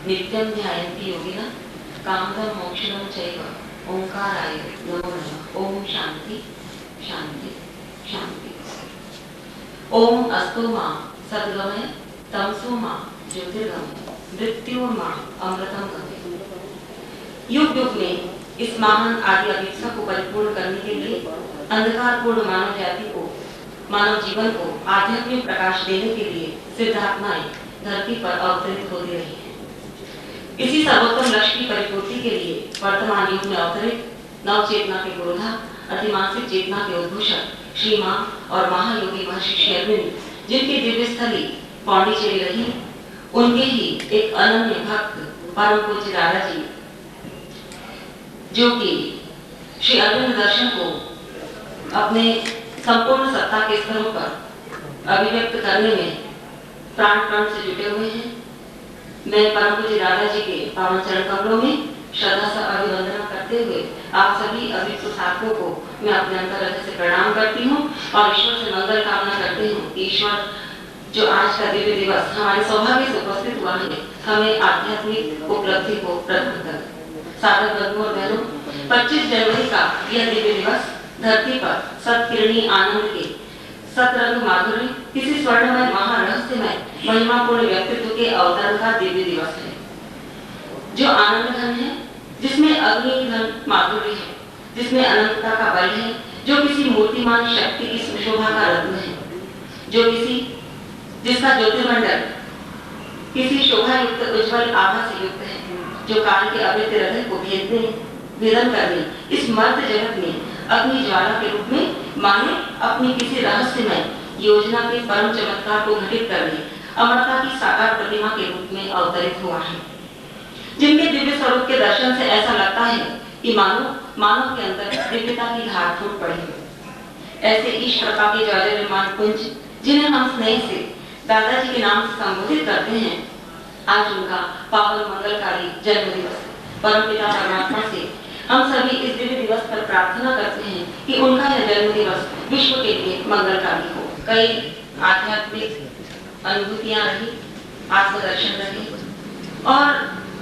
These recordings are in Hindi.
नित्यं ध्यायन्ति योगिनः कामदं मोक्षदं चैव ओंकाराय नमो नमः। ओम शांति शांति शांति। ओम अस्तु मां सद्गमय तमसो मां ज्योतिर्गमय मृत्योर् मां अमृतम गमय। युग युग में इस महान आदि अभिप्सा को परिपूर्ण करने के लिए अंधकारपूर्ण मानव जाति को, मानव जीवन को आध्यात्मिक प्रकाश देने के लिए सिद्धात्माएं धरती पर अवतरित होती रही हैं। इसी सर्वोत्तम लक्ष्य की परिपूर्ति के लिए वर्तमान युग में अवतरित नव चेतना के पुरोधा, अतिमानसिक चेतना के उद्घोषक श्री मां और महायोगी महर्षि श्री अरविंद, जिनकी दिव्य स्थली पांडिचेरी रही, उनके ही एक अनन्य भक्त परम पूज्य दादा जी, जो कि श्री अरविंद दर्शन को अपने संपूर्ण सत्ता के स्तरों पर अभिव्यक्त करने में प्राण प्राण से जुटे हुए हैं। मैं परम पूज्य दादा जी के पावन चरण कमलों में श्रद्धा से अभिवंदना करते हुए आप सभी अभिप्त साधकों को मैं अपने अंतर्हृदय से प्रणाम करती हूँ और ईश्वर से मंगल कामना करती हूँ। ईश्वर जो आज का दिव्य दिवस हमारे सौभाग्य से उपस्थित हुआ है, हमें आध्यात्मिक उपलब्धि को प्रदान कर। साधक बंधुओं और बहनों, 25 जनवरी का यह दिव्य दिवस धरती पर सत्किरणी आनंद के सतरंग माधुर्य, किसी स्वर्णमय महारहस्यमय महिमापूर्ण व्यक्तित्व के अवतरण का दिव्य दिवस है, जो आनंद घन है, जिसमें अग्नि घन माधुर्य है, जिसमें अनंतता का बल है, जो किसी मूर्तिमान शक्ति की सुशोभा का रत्न है, जिसका ज्योतिर्मंडल किसी शोभा युक्त उज्ज्वल आभा से युक्त है, जो काल के अवैध हृदय को भेदन करने इस मर्त जगत में अग्नि ज्वाला के रूप में माने अपनी किसी रहस्यमय योजना के परम चमत्कार को घटित करने अमरता की साकार प्रतिमा के रूप में अवतरित हुआ है, जिनके दिव्य स्वरूप के दर्शन से ऐसा लगता है कि मानव के अंदर दिव्यता की धार फूट पड़ी है। ऐसे ईश कृपा के ज्वालायमान पुंज, जिन्हें हम स्नेह से दादाजी के नाम से संबोधित करते हैं, आज उनका पावन मंगलकारी जन्म दिवस है। परमपिता परमात्मा से हम सभी इस दिव्य दिवस पर प्रार्थना करते हैं कि उनका यह जन्म दिवस विश्व के लिए मंगलकारी हो। कई आध्यात्मिक अनुभूतियां रही, आत्मदर्शन रहे, और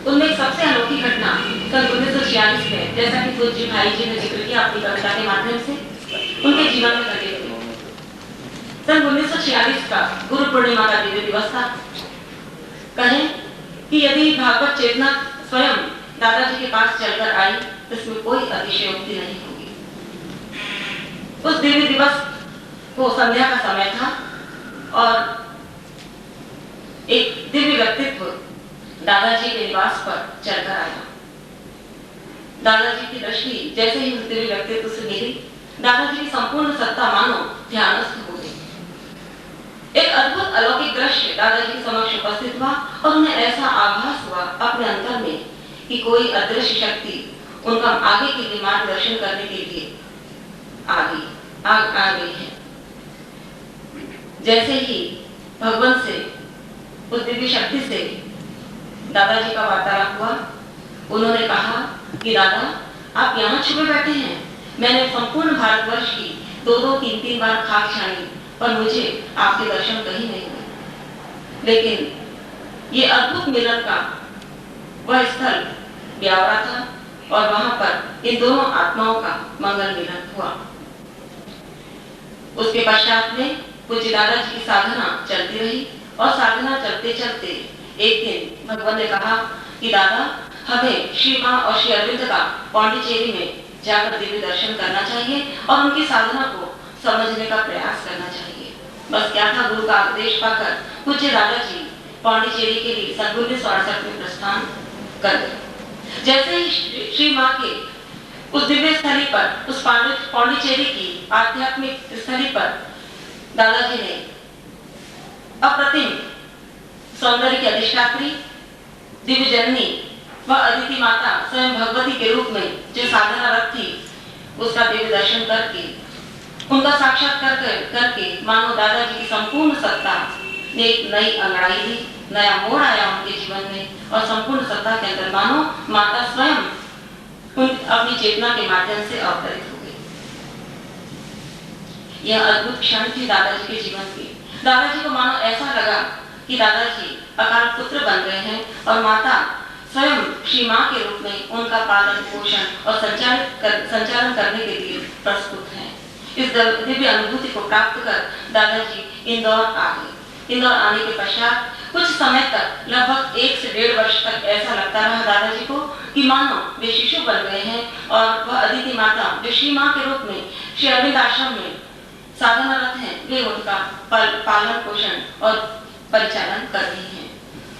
उनमें सबसे अनोखी घटना सन 1946 में, जैसा कि पूज्य भाई जी ने जिक्र किया अपनी कविता के माध्यम से, उनके जीवन में घटे थे। सन 1946 का गुरु पूर्णिमा का दिव्य दिवस था। कहें कि यदि भागवत चेतना स्वयं दादाजी के पास चलकर आई तो इसमें कोई अतिशयोक्ति नहीं होगी। उस दिव्य दिवस को संध्या का समय था और एक दिव्य व्यक्तित्व दादाजी के निवास पर चलकर आया। दादाजी की दृष्टि जैसे ही उस दिव्य व्यक्तित्व से मिली, दादाजी की संपूर्ण सत्ता मानो ध्यानस्थ हो गई। एक अद्भुत अलौकिक दृश्य दादाजी के समक्ष उपस्थित हुआ और उन्हें ऐसा आभास हुआ अपने अंतर में कि कोई अदृश्य शक्ति उनका आगे के लिए मार्गदर्शन करने के लिए आ गई है। जैसे ही भगवान से, उस दिव्य शक्ति से दादाजी का वार्तालाप हुआ, उन्होंने कहा कि दादा, आप यहाँ छुपे बैठे हैं। मैंने संपूर्ण भारतवर्ष की 2-2, 3-3 बार खाक छानी, पर मुझे आपके दर्शन कहीं नहीं हुए। लेकिन ये अद्भुत मिलन का वह स्थल ब्यावरा था और वहां पर इन दोनों आत्माओं का मंगल मिलन हुआ। उसके पश्चात में पूज्य दादाजी की साधना चलती रही और साधना चलते चलते एक दिन भगवान ने कहा कि दादा, हमें श्री मां और श्री अरविंद का पांडिचेरी में जाकर दिव्य दर्शन करना चाहिए और उनकी साधना को समझने का प्रयास करना चाहिए। बस क्या था, गुरु का आदेश पाकर पूज्य दादाजी पांडिचेरी के लिए सन 1968 में प्रस्थान कर गए। जैसे ही श्री मां के उस दिव्य स्थली पर, उस पांडिचेरी की आध्यात्मिक स्थली पर दादाजी ने अप्रतिम सौंदर्य की अधिष्ठात्री दिव्य जननी व अदिति माता स्वयं भगवती के रूप में जो साधनारत थी, उसका दिव्य दर्शन करके, उनका साक्षात्कार करके मानो दादाजी की संपूर्ण सत्ता ने एक नई अंगड़ाई दी, नया मोड़ आया उनके जीवन में और संपूर्ण सत्ता के अंदर मानो माता स्वयं अपनी चेतना के माध्यम से अवतरित हो गई। यह अद्भुत क्षण थी दादाजी के जीवन की। दादाजी को मानो ऐसा लगा कि दादाजी अकाल पुत्र बन गए हैं और माता स्वयं श्री माँ के रूप में उनका पालन पोषण और संचालन करने के लिए प्रस्तुत हैं। इस दिव्य अनुभूति को प्राप्त कर दादाजी इंदौर आ गए। इंदौर आने के पश्चात कुछ समय तक, लगभग 1 से 1.5 वर्ष तक ऐसा लगता रहा दादाजी को कि मानो वे शिशु बन गए हैं और वह अदिति माता जो श्री माँ के रूप में श्री अरविंद आश्रम में साधनारत हैं, वे उनका पालन पोषण और परिचालन कर रही हैं।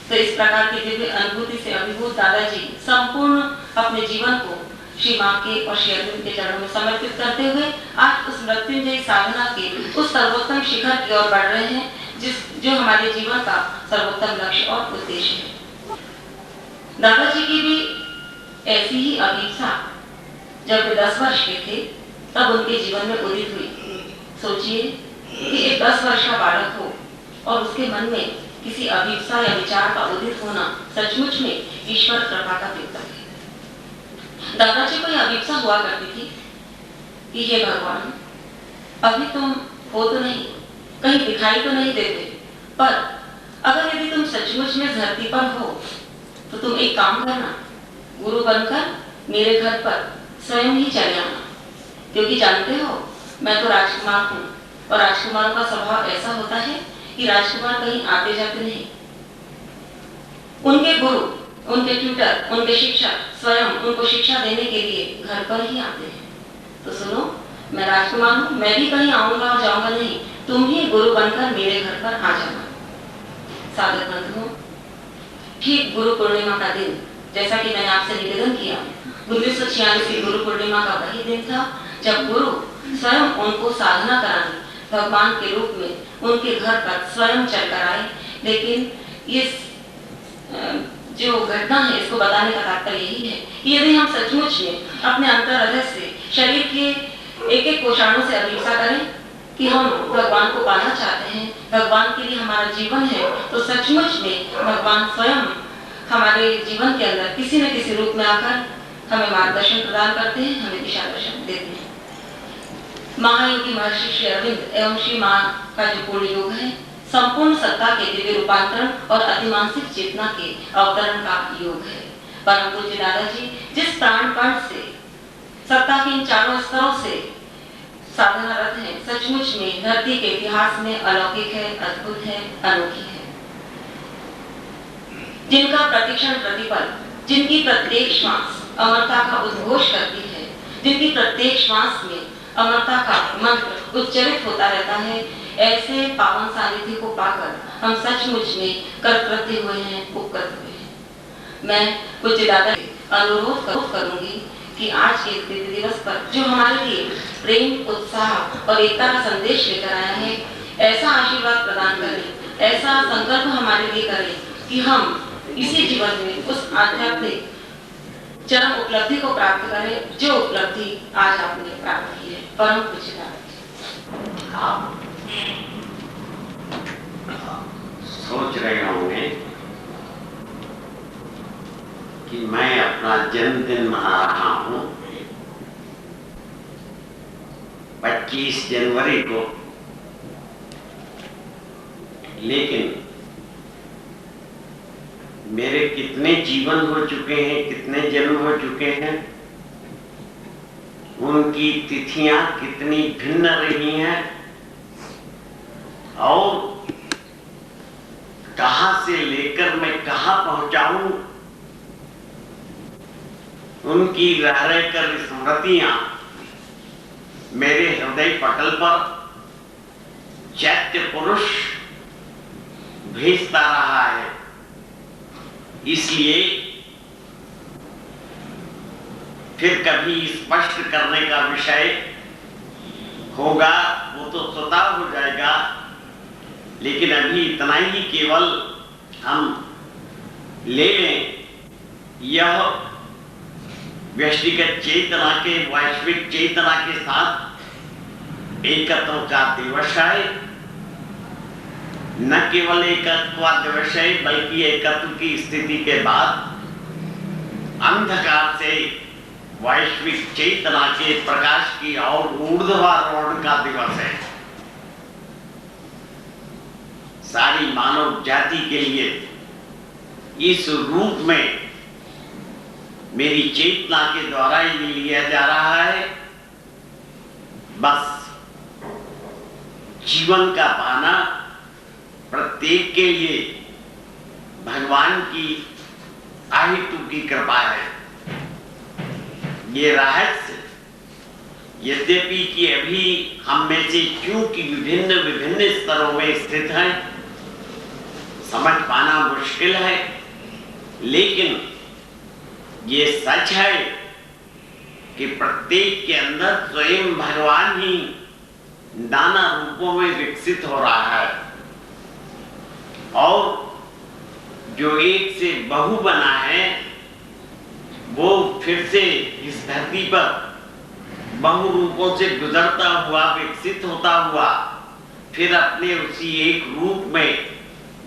तो इस प्रकार की दिव्य अनुभूति से अभिभूत दादाजी संपूर्ण अपने जीवन को श्री माँ के और श्री अरविंद के चरणों में समर्पित करते हुए आज उस मृत्युंजयी साधना के उस सर्वोत्तम शिखर की ओर बढ़ रहे हैं जो हमारे जीवन का सर्वोत्तम लक्ष्य और उद्देश्य है। दादाजी की भी ऐसी ही अभिप्सा जब वे 10 वर्ष के थे तब उनके जीवन में उदित हुई। सोचिए कि एक 10 वर्ष का बालक हो और उसके मन में किसी अभिप्सा या विचार का उदित होना सचमुच में ईश्वर कृपा का द्योतक है। दादाजी को यह अभिप्सा हुआ करती थी कि हे भगवान, अभी तुम हो तो नहीं, कहीं दिखाई तो नहीं देते, पर अगर यदि तुम सचमुच में धरती पर हो तो तुम एक काम करना, गुरु बनकर मेरे घर पर स्वयं ही चले आना, क्योंकि जानते हो मैं तो राजकुमार हूँ और राजकुमारों का स्वभाव ऐसा होता है कि राजकुमार कहीं आते जाते नहीं। उनके गुरु, उनके ट्यूटर, उनके शिक्षक स्वयं उनको शिक्षा देने के लिए घर पर ही आते हैं। तो सुनो, मैं राजकुमार हूँ, मैं भी कहीं आऊंगा और जाऊंगा नहीं, तुम ही गुरु बनकर मेरे घर पर आ जाना। साधक बंधुओं, ठीक गुरु पूर्णिमा का दिन, जैसा कि मैंने आपसे निवेदन किया, 1946 की गुरु पूर्णिमा का वही दिन था जब गुरु स्वयं उनको साधना कराने भगवान के रूप में उनके घर पर स्वयं चलकर आए। लेकिन ये जो घटना है, इसको बताने का तात्पर्य यही है कि यदि हम सचमुच में अपने अंतर्हृदय से शरीर के एक एक कोषाणु से अभिप्सा करें कि हम भगवान को पाना चाहते हैं, भगवान के लिए हमारा जीवन है, तो सचमुच में भगवान स्वयं हमारे जीवन के अंदर किसी न किसी रूप में आकर हमें मार्गदर्शन प्रदान करते हैं, हमें दिशा दर्शन देते हैं। महायोगी महर्षि श्री अरविंद एवं श्री माँ का जो पूर्ण योग है, संपूर्ण सत्ता के दिव्य रूपांतरण और अतिमानसिक चेतना के अवतरण का योग है। परम पूज्य दादाजी जिस प्राणपण से सत्ता के इन चारों स्तरों से साधनारत है, सचमुच में धरती के इतिहास में अलौकिक है, अद्भुत है, अनोखी है। जिनका प्रतिक्षण प्रतिपल, जिनकी प्रत्येक श्वास अमरता का उद्घोष करती है, जिनकी प्रत्येक श्वास में अमरता का मंत्र उच्चरित होता रहता है, ऐसे पावन सानिध्य को पाकर हम सचमुच में कृतकृत्य हुए हैं, उपकृत हुए हैं। मैं पूज्य दादा से अनुरोध करूंगी कि आज के दिव्य दिवस पर जो हमारे लिए प्रेम, उत्साह और एकता का संदेश लेकर आया है, ऐसा आशीर्वाद प्रदान करें, ऐसा संकल्प हमारे लिए करें कि हम इसी जीवन में उस आध्यात्मिक चरम उपलब्धि को प्राप्त करें जो उपलब्धि आज आपने प्राप्त की है। परम पूज्य दादा सोच रहे होंगे कि मैं अपना जन्मदिन मना रहा हूं 25 जनवरी को, लेकिन मेरे कितने जीवन हो चुके हैं, कितने जन्म हो चुके हैं, उनकी तिथियां कितनी भिन्न रही हैं और कहां से लेकर मैं कहां पहुंचा हूं, उनकी रह रहकर स्मृतियां मेरे हृदय पटल पर चैत्य पुरुष भेजता रहा है। इसलिए फिर कभी स्पष्ट करने का विषय होगा वो तो स्वतः हो जाएगा, लेकिन अभी इतना ही केवल हम ले लें, यह व्यष्टिगत चेतना के वैश्विक चेतना के साथ एकत्व का दिवस है। न केवल एकत्व दिवस है, बल्कि एकत्व की स्थिति के बाद अंधकार से वैश्विक चेतना के प्रकाश की और ऊर्ध्वारोहण का दिवस है। सारी मानव जाति के लिए इस रूप में मेरी चेतना के द्वारा ही लिया जा रहा है। बस जीवन का पाना प्रत्येक के लिए भगवान की आहितु की कृपा है। ये रहस्य यद्यपि कि अभी हम में से क्योंकि विभिन्न विभिन्न स्तरों में स्थित हैं, समझ पाना मुश्किल है, लेकिन ये सच है कि प्रत्येक के अंदर स्वयं भगवान ही नाना रूपों में विकसित हो रहा है और जो एक से बहु बना है वो फिर से इस धरती पर बहु रूपों से गुजरता हुआ विकसित होता हुआ फिर अपने उसी एक रूप में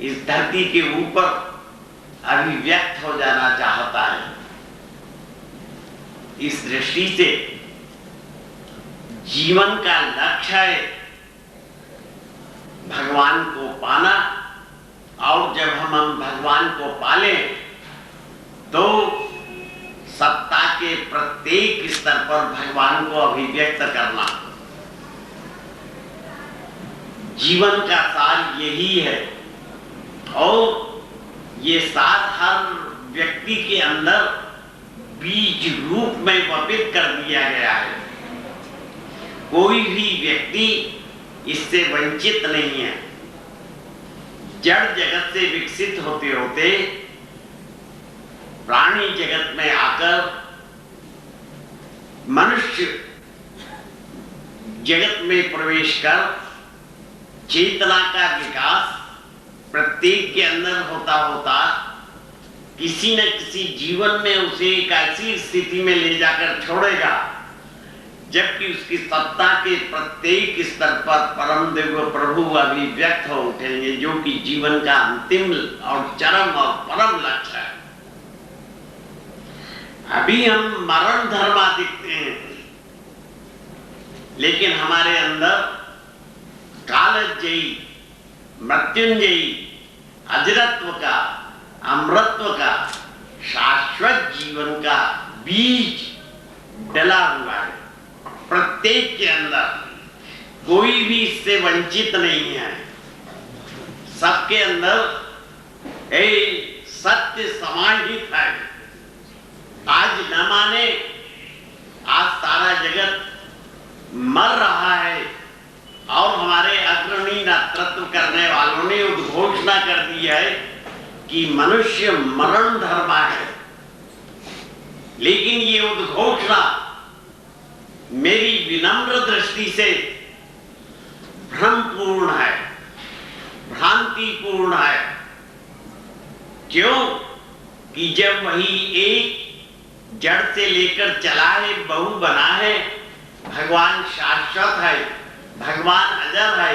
इस धरती के ऊपर अभिव्यक्त हो जाना चाहता है। इस दृष्टि से जीवन का लक्ष्य है भगवान को पाना, और जब हम भगवान को पालें तो सत्ता के प्रत्येक स्तर पर भगवान को अभिव्यक्त करना। जीवन का सार यही है और ये सार हर व्यक्ति के अंदर बीज रूप में वपित कर दिया गया है। कोई भी व्यक्ति इससे वंचित नहीं है। जड़ जगत से विकसित होते होते प्राणी जगत में आकर मनुष्य जगत में प्रवेश कर चेतना का विकास प्रत्येक के अंदर होता होता किसी न किसी जीवन में उसे एक ऐसी स्थिति में ले जाकर छोड़ेगा जबकि उसकी सत्ता के प्रत्येक स्तर पर परम दिव्य प्रभु अभिव्यक्त हो उठेंगे, जो कि जीवन का अंतिम और चरम और परम लक्ष्य है। अभी हम मरण धर्मा दिखते हैं, लेकिन हमारे अंदर कालजयी, मृत्युंजयी, अजरत्व का, अमृतत्व का, शाश्वत जीवन का बीज डला हुआ है। प्रत्येक के अंदर कोई भी इससे वंचित नहीं है। सबके अंदर एक सत्य समाहित है। आज न माने, आज सारा जगत मर रहा है और हमारे अग्रणी नेतृत्व करने वालों ने उद्घोषणा कर दी है कि मनुष्य मरण धर्मा है। लेकिन ये उद्घोषणा मेरी विनम्र दृष्टि से भ्रमपूर्ण है, भ्रांतिपूर्ण है। क्यों कि जब वही एक जड़ से लेकर चला है, बहु बना है, भगवान शाश्वत है, भगवान अजर है,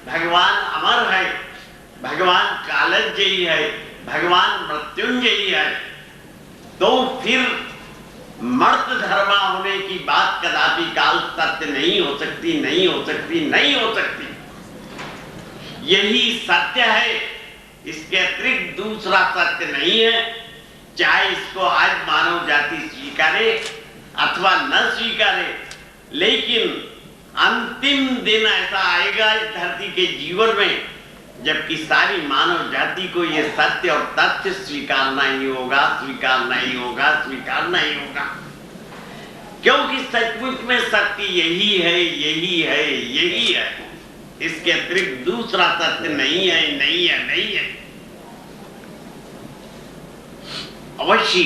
भगवान अमर है, भगवान कालजयी है, भगवान मृत्युंजयी है, तो फिर मर्त धर्मा होने की बात कदापि काल सत्य नहीं हो सकती, नहीं हो सकती, नहीं हो सकती। यही सत्य है, इसके अतिरिक्त दूसरा सत्य नहीं है। चाहे इसको आज मानव जाति स्वीकारे अथवा न स्वीकारे, लेकिन अंतिम दिन ऐसा आएगा इस धरती के जीवन में जबकि सारी मानव जाति को यह सत्य और तथ्य स्वीकारना ही होगा, स्वीकारना ही होगा, स्वीकारना ही होगा। क्योंकि सचमुच में सत्य यही है, यही है, यही है। इसके अतिरिक्त दूसरा सत्य नहीं है, नहीं है, नहीं है। अवश्य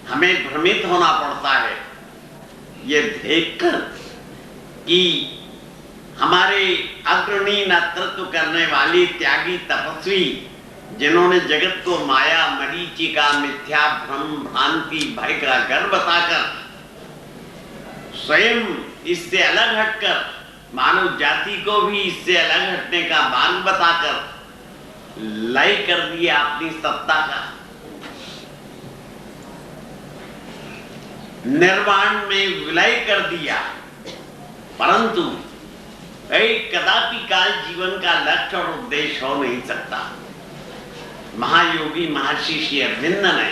हमें भ्रमित होना पड़ता है ये देखकर कि हमारे अग्रणी नेतृत्व करने वाली त्यागी तपस्वी, जिन्होंने जगत को माया, मरीचिका, मिथ्या, भ्रम, भ्रांति, भय का घर बताकर स्वयं इससे अलग हटकर मानव जाति को भी इससे अलग हटने का मार्ग बताकर लय कर दिया अपनी सत्ता का, निर्वाण में विलय कर दिया। परंतु एक कदापि काल जीवन का लक्ष्य और उद्देश्य हो नहीं सकता। महायोगी महर्षि श्री अरविंद ने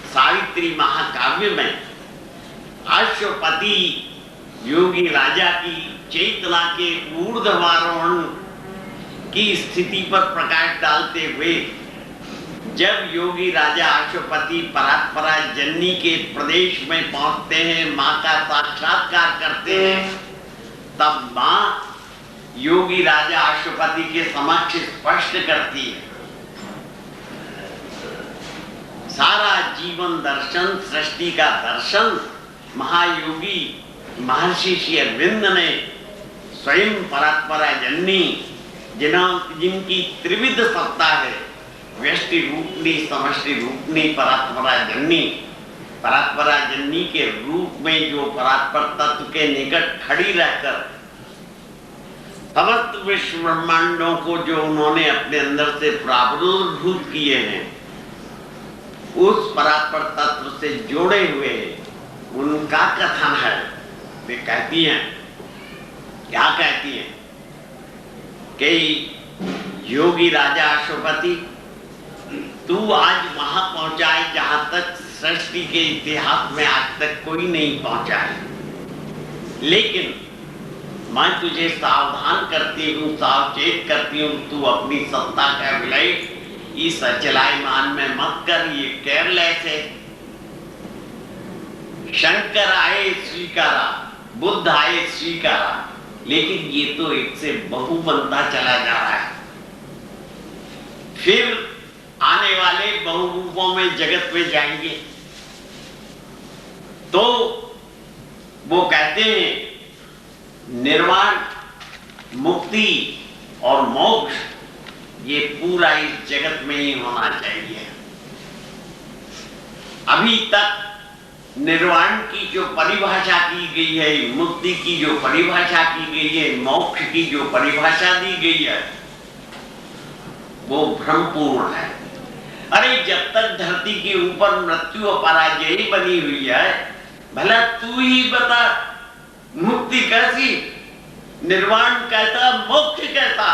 सावित्री महाकाव्य में अश्वपति योगी राजा की चेतना के ऊर्ध्वारोहण की स्थिति पर प्रकाश डालते हुए जब योगी राजा अश्वपति परात्परा जननी के प्रदेश में पहुंचते हैं, मां का साक्षात्कार करते हैं, तब मां योगी राजा अश्वपति के समक्ष स्पष्ट करती है सारा जीवन दर्शन, सृष्टि का दर्शन महायोगी महर्षि श्री अरविंद ने स्वयं परात्परा जननी जिनकी त्रिविध सत्ता है, व्यष्टि रूपनी, समष्टि रूपनी परात्परा जननी के रूप में जो परात्पर तत्व के निकट खड़ी रहकर समस्त विश्व ब्रह्मांडों को जो उन्होंने अपने अंदर से प्रादुर्भूत किए हैं, उस परात्पर तत्व से जोड़े हुए उनका कथन है। वे कहती हैं, क्या कहती हैं कि योगी राजा अश्वपति, तू आज वहां पहुंचा है जहां तक सृष्टि के इतिहास में आज तक कोई नहीं पहुंचा है, लेकिन मैं तुझे सावधान करती हूँ, सावचेत करती हूँ, तू अपनी सत्ता का विलय इस अचलायमान में मत कर। ये केयरलेस है। शंकर आए स्वीकारा, बुद्ध आए स्वीकारा, लेकिन ये तो एक से बहु बनता चला जा रहा है। फिर आने वाले बहुरूपों में जगत में जाएंगे तो वो कहते हैं निर्वाण, मुक्ति और मोक्ष ये पूरा इस जगत में ही होना चाहिए। अभी तक निर्वाण की जो परिभाषा की गई है, मुक्ति की जो परिभाषा की गई है, मोक्ष की जो परिभाषा दी गई है, वो भ्रमपूर्ण है। अरे जब तक धरती के ऊपर मृत्यु अपराजयी बनी हुई है, भला तू ही बता मुक्ति कैसी, निर्वाण कैसा, मोक्ष कैसा?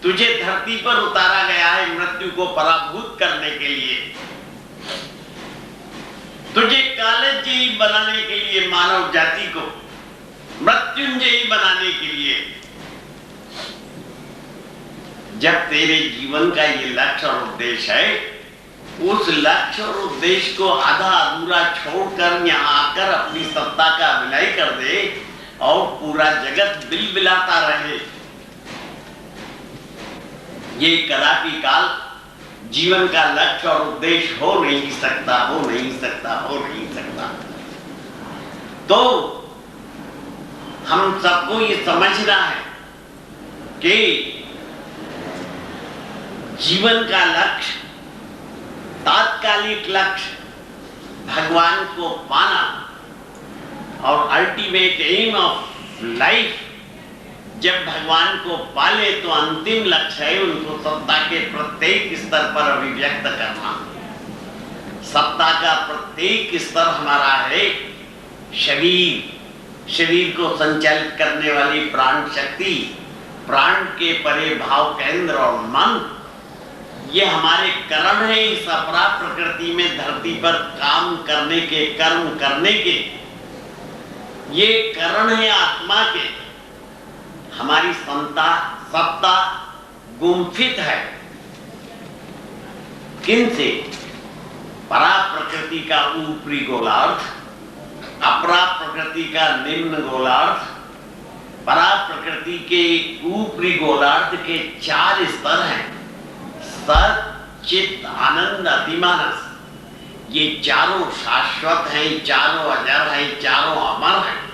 तुझे धरती पर उतारा गया है मृत्यु को पराभूत करने के लिए, तुझे कालजयी बनाने के लिए, मानव जाति को मृत्युंजयी बनाने के लिए। जब तेरे जीवन का ये लक्ष्य और उद्देश्य है, उस लक्ष्य और उद्देश्य को आधा अधूरा छोड़कर यहाँ आकर अपनी सत्ता का विलय कर दे और पूरा जगत बिलबिलाता रहे। ये कदापि काल जीवन का लक्ष्य और उद्देश्य हो नहीं सकता, हो नहीं सकता, हो नहीं सकता। तो हम सबको ये समझना है कि जीवन का लक्ष्य, तात्कालिक लक्ष्य भगवान को पाना और अल्टीमेट एम ऑफ लाइफ जब भगवान को पाले तो अंतिम लक्ष्य है उनको सत्ता के प्रत्येक स्तर पर अभिव्यक्त करना। सत्ता का प्रत्येक स्तर हमारा है शरीर, शरीर को संचालित करने वाली प्राण शक्ति, प्राण के परे भाव केंद्र और मन, ये हमारे करण है इस अपरा प्रकृति में धरती पर काम करने के, कर्म करने के। ये करण है आत्मा के। हमारी सत्ता गुम्फित है किनसे? परा प्रकृति का ऊपरी गोलार्ध, अपरा प्रकृति का निम्न गोलार्ध। परा प्रकृति के ऊपरी गोलार्ध के 4 स्तर हैं, सत, चित्त, आनंद, अतिमानस। ये चारों शाश्वत हैं, चारों अजर हैं, चारों अमर हैं।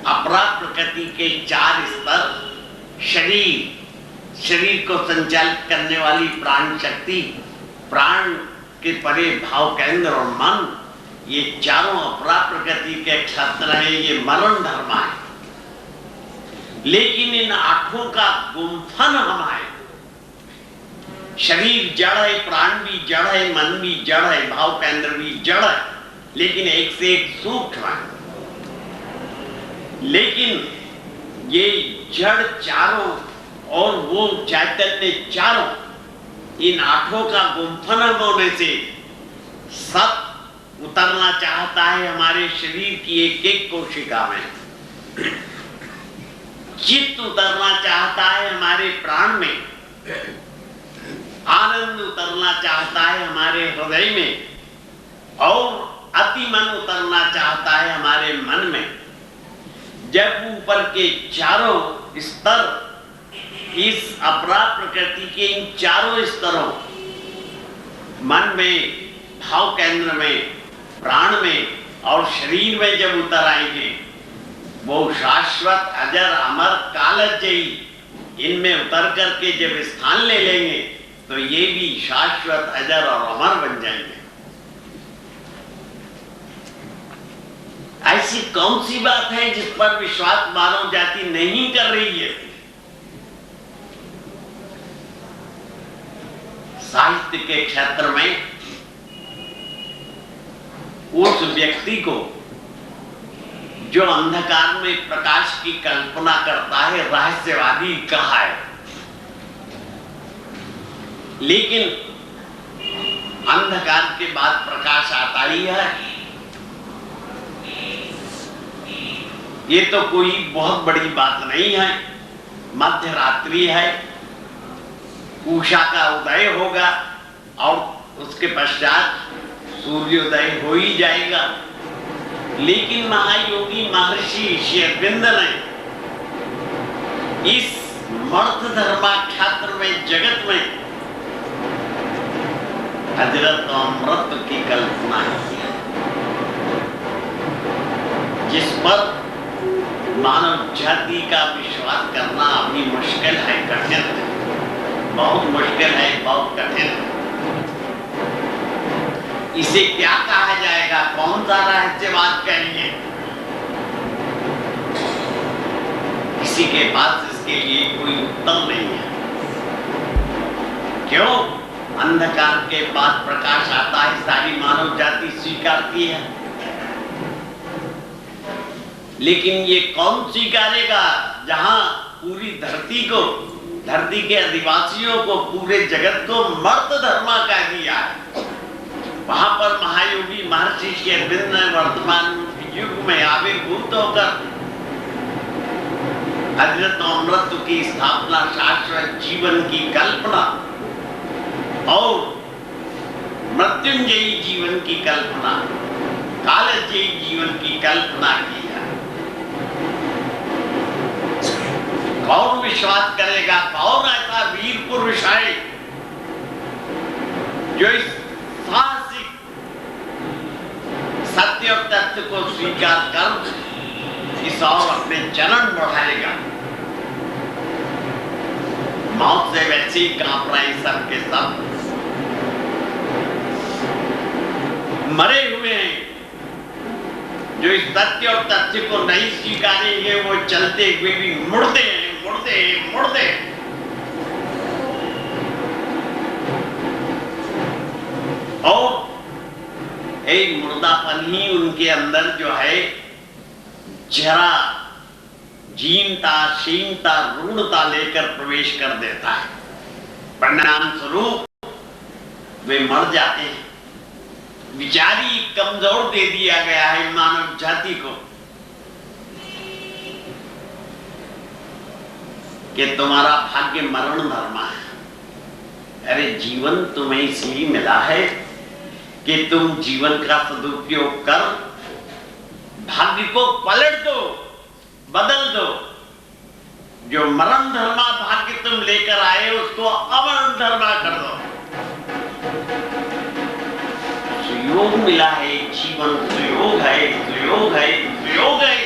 अपरा प्रकृति के 4 स्तर, शरीर, शरीर को संचालित करने वाली प्राण शक्ति, प्राण के परे भाव केंद्र और मन, ये चारों अपरा प्रकृति के क्षेत्र हैं, ये मरण धर्म है। लेकिन इन 8 का गुम्फन हम है। शरीर जड़ है, प्राण भी जड़ है, मन भी जड़ है, भाव केंद्र भी जड़ है, लेकिन एक से एक सूक्ष्म है। लेकिन ये जड़ चारों और वो चैतन्य चारों इन आठों का गुम्फन होने से सब उतरना चाहता है हमारे शरीर की एक एक कोशिका में। चित्त उतरना चाहता है हमारे प्राण में, आनंद उतरना चाहता है हमारे हृदय में, और अति मन उतरना चाहता है हमारे मन में। जब ऊपर के चारों स्तर इस अपरा प्रकृति के इन चारों स्तरों मन में, भाव केंद्र में, प्राण में और शरीर में जब उतर आएंगे, वो शाश्वत अजर अमर कालजयी इनमें उतर करके जब स्थान ले लेंगे तो ये भी शाश्वत अजर और अमर बन जाएंगे। ऐसी कौन सी बात है जिस पर विश्वास मानव जाति नहीं कर रही है? साहित्य के क्षेत्र में उस व्यक्ति को जो अंधकार में प्रकाश की कल्पना करता है रहस्यवादी कहा है, लेकिन अंधकार के बाद प्रकाश आता ही है। ये तो कोई बहुत बड़ी बात नहीं है। मध्य रात्रि है, उषा का उदय होगा और उसके पश्चात सूर्योदय हो ही जाएगा। लेकिन महायोगी महर्षि श्री अरविंद ने इस मर्थ धर्माख्यात्र में, जगत में हजरत अमृत की कल्पना की है, जिस पर मानव जाति का विश्वास करना अभी मुश्किल है, कठिन है, बहुत मुश्किल है, बहुत कठिन है। इसे क्या कहा जाएगा? कौन सा रहस्यवाद कहेंगे? किसी के पास इसके लिए कोई उत्तर नहीं है। क्यों? अंधकार के बाद प्रकाश आता है, सारी मानव जाति स्वीकारती है। लेकिन ये कौन स्वीकारेगा जहां पूरी धरती को, धरती के अधिवासियों को, पूरे जगत को मर्त धर्मा कह दिया है। वहां पर महायोगी महर्षि श्री अरविंद ने वर्तमान युग में आविर्भूत होकर हजरत अमृत की स्थापना, शाश्वत जीवन की कल्पना और मृत्युंजयी जीवन की कल्पना, कालजयी जीवन की कल्पना की है। कौन विश्वास करेगा? कौन ऐसा वीर पुरुष है जो इस साहसिक सत्य और तथ्य को स्वीकार कर इस और अपने चरण बढ़ाएगा? मौत से वैसे ही कांप रहे सब के सब, मरे हुए हैं। जो इस सत्य और तथ्य को नहीं स्वीकारेंगे वो चलते हुए भी मुड़ते हैं, मुड़ते हैं, मुड़ते हैं। और एक मुर्दापन ही उनके अंदर जो है जरा जीनता, शीनता, रूढ़ता लेकर प्रवेश कर देता है। परिणाम स्वरूप वे मर जाते हैं। विचारी कमजोर दे दिया गया है मानव जाति को कि तुम्हारा भाग्य मरण धर्मा है। अरे जीवन तुम्हें इसलिए मिला है कि तुम जीवन का सदुपयोग कर भाग्य को पलट दो, बदल दो। जो मरण धर्मा भाग्य तुम लेकर आए उसको अमरण धर्मा कर दो। सुयोग मिला है, जीवन सुयोग है, सुयोग है, सुयोग है,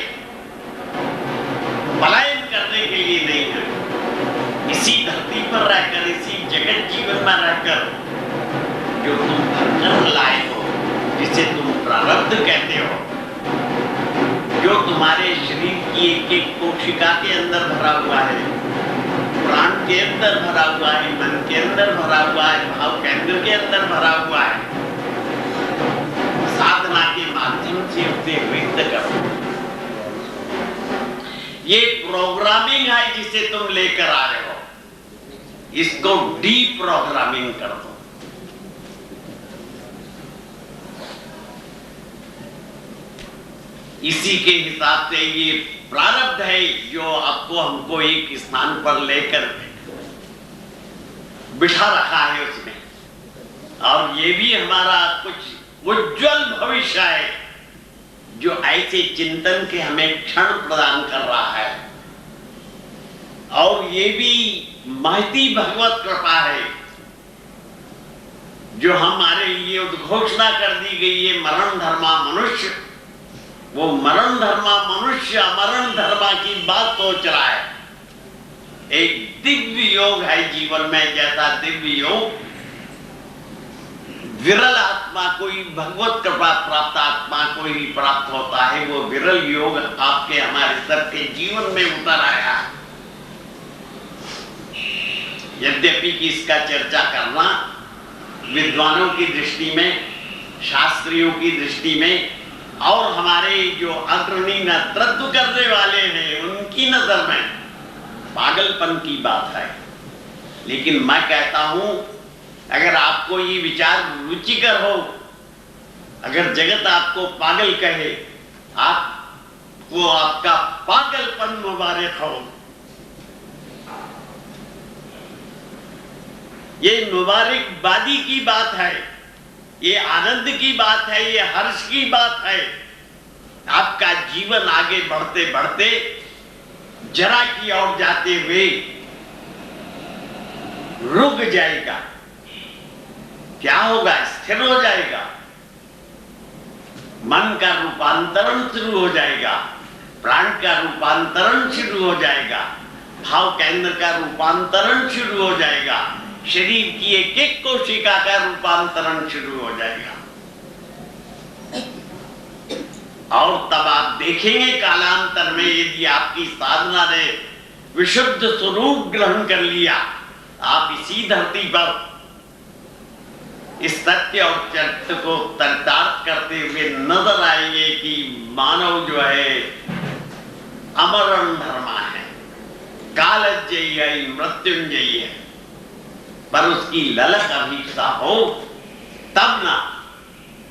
पलायन करने के लिए नहीं है। इसी धरती पर रहकर, इसी जगत जीवन में रहकर जो तुम भरकर लाए हो, जिसे तुम प्रारब्ध कहते हो, जो तुम्हारे शरीर की एक एक कोशिका के अंदर भरा हुआ है, प्राण के अंदर भरा हुआ है, मन के अंदर भरा हुआ है, भाव केंद्र के अंदर भरा हुआ है, साधना के माध्यम से उसे व्यक्त करो। ये प्रोग्रामिंग है जिसे तुम लेकर आ रहे हो। इसको डीप्रोग्रामिंग कर दो। इसी के हिसाब से ये प्रारब्ध है जो आपको हमको एक स्थान पर लेकर बिठा रखा है उसमें, और ये भी हमारा कुछ उज्जवल भविष्य है जो ऐसे चिंतन के हमें क्षण प्रदान कर रहा है। और ये भी महती भगवत कृपा है जो हमारे लिए उद्घोषणा कर दी गई है, मरण धर्मा मनुष्य। वो मरण धर्मा मनुष्य अमरण धर्मा की बात सोच रहा है। एक दिव्य योग है जीवन में, जैसा दिव्य योग विरल आत्मा कोई भगवत कृपा प्राप्त आत्मा को ही प्राप्त होता है, वो विरल योग आपके हमारे सबके जीवन में उतर आया। यद्यपि कि इसका चर्चा करना विद्वानों की दृष्टि में, शास्त्रियों की दृष्टि में, और हमारे जो अग्रणी नेतृत्व करने वाले हैं उनकी नजर में पागलपन की बात है। लेकिन मैं कहता हूं, अगर आपको ये विचार रुचिकर हो, अगर जगत आपको पागल कहे, आपको आपका पागलपन मुबारक हो। ये मुबारकबादी की बात है, ये आनंद की बात है, ये हर्ष की बात है। आपका जीवन आगे बढ़ते बढ़ते जरा की ओर जाते हुए रुक जाएगा। क्या होगा? स्थिर हो जाएगा। मन का रूपांतरण शुरू हो जाएगा, प्राण का रूपांतरण शुरू हो जाएगा, भाव केंद्र का रूपांतरण शुरू हो जाएगा, शरीर की एक एक कोशिका का रूपांतरण शुरू हो जाएगा। और तब आप देखेंगे कालांतर में, यदि आपकी साधना ने विशुद्ध स्वरूप ग्रहण कर लिया, आप इसी धरती पर इस सत्य और चरित्र को तर्तार्थ करते हुए नजर आएंगे कि मानव जो है अमरण धर्मा है, कालजयी है, मृत्युंजयी है। पर उसकी ललक अभीसा हो तब ना।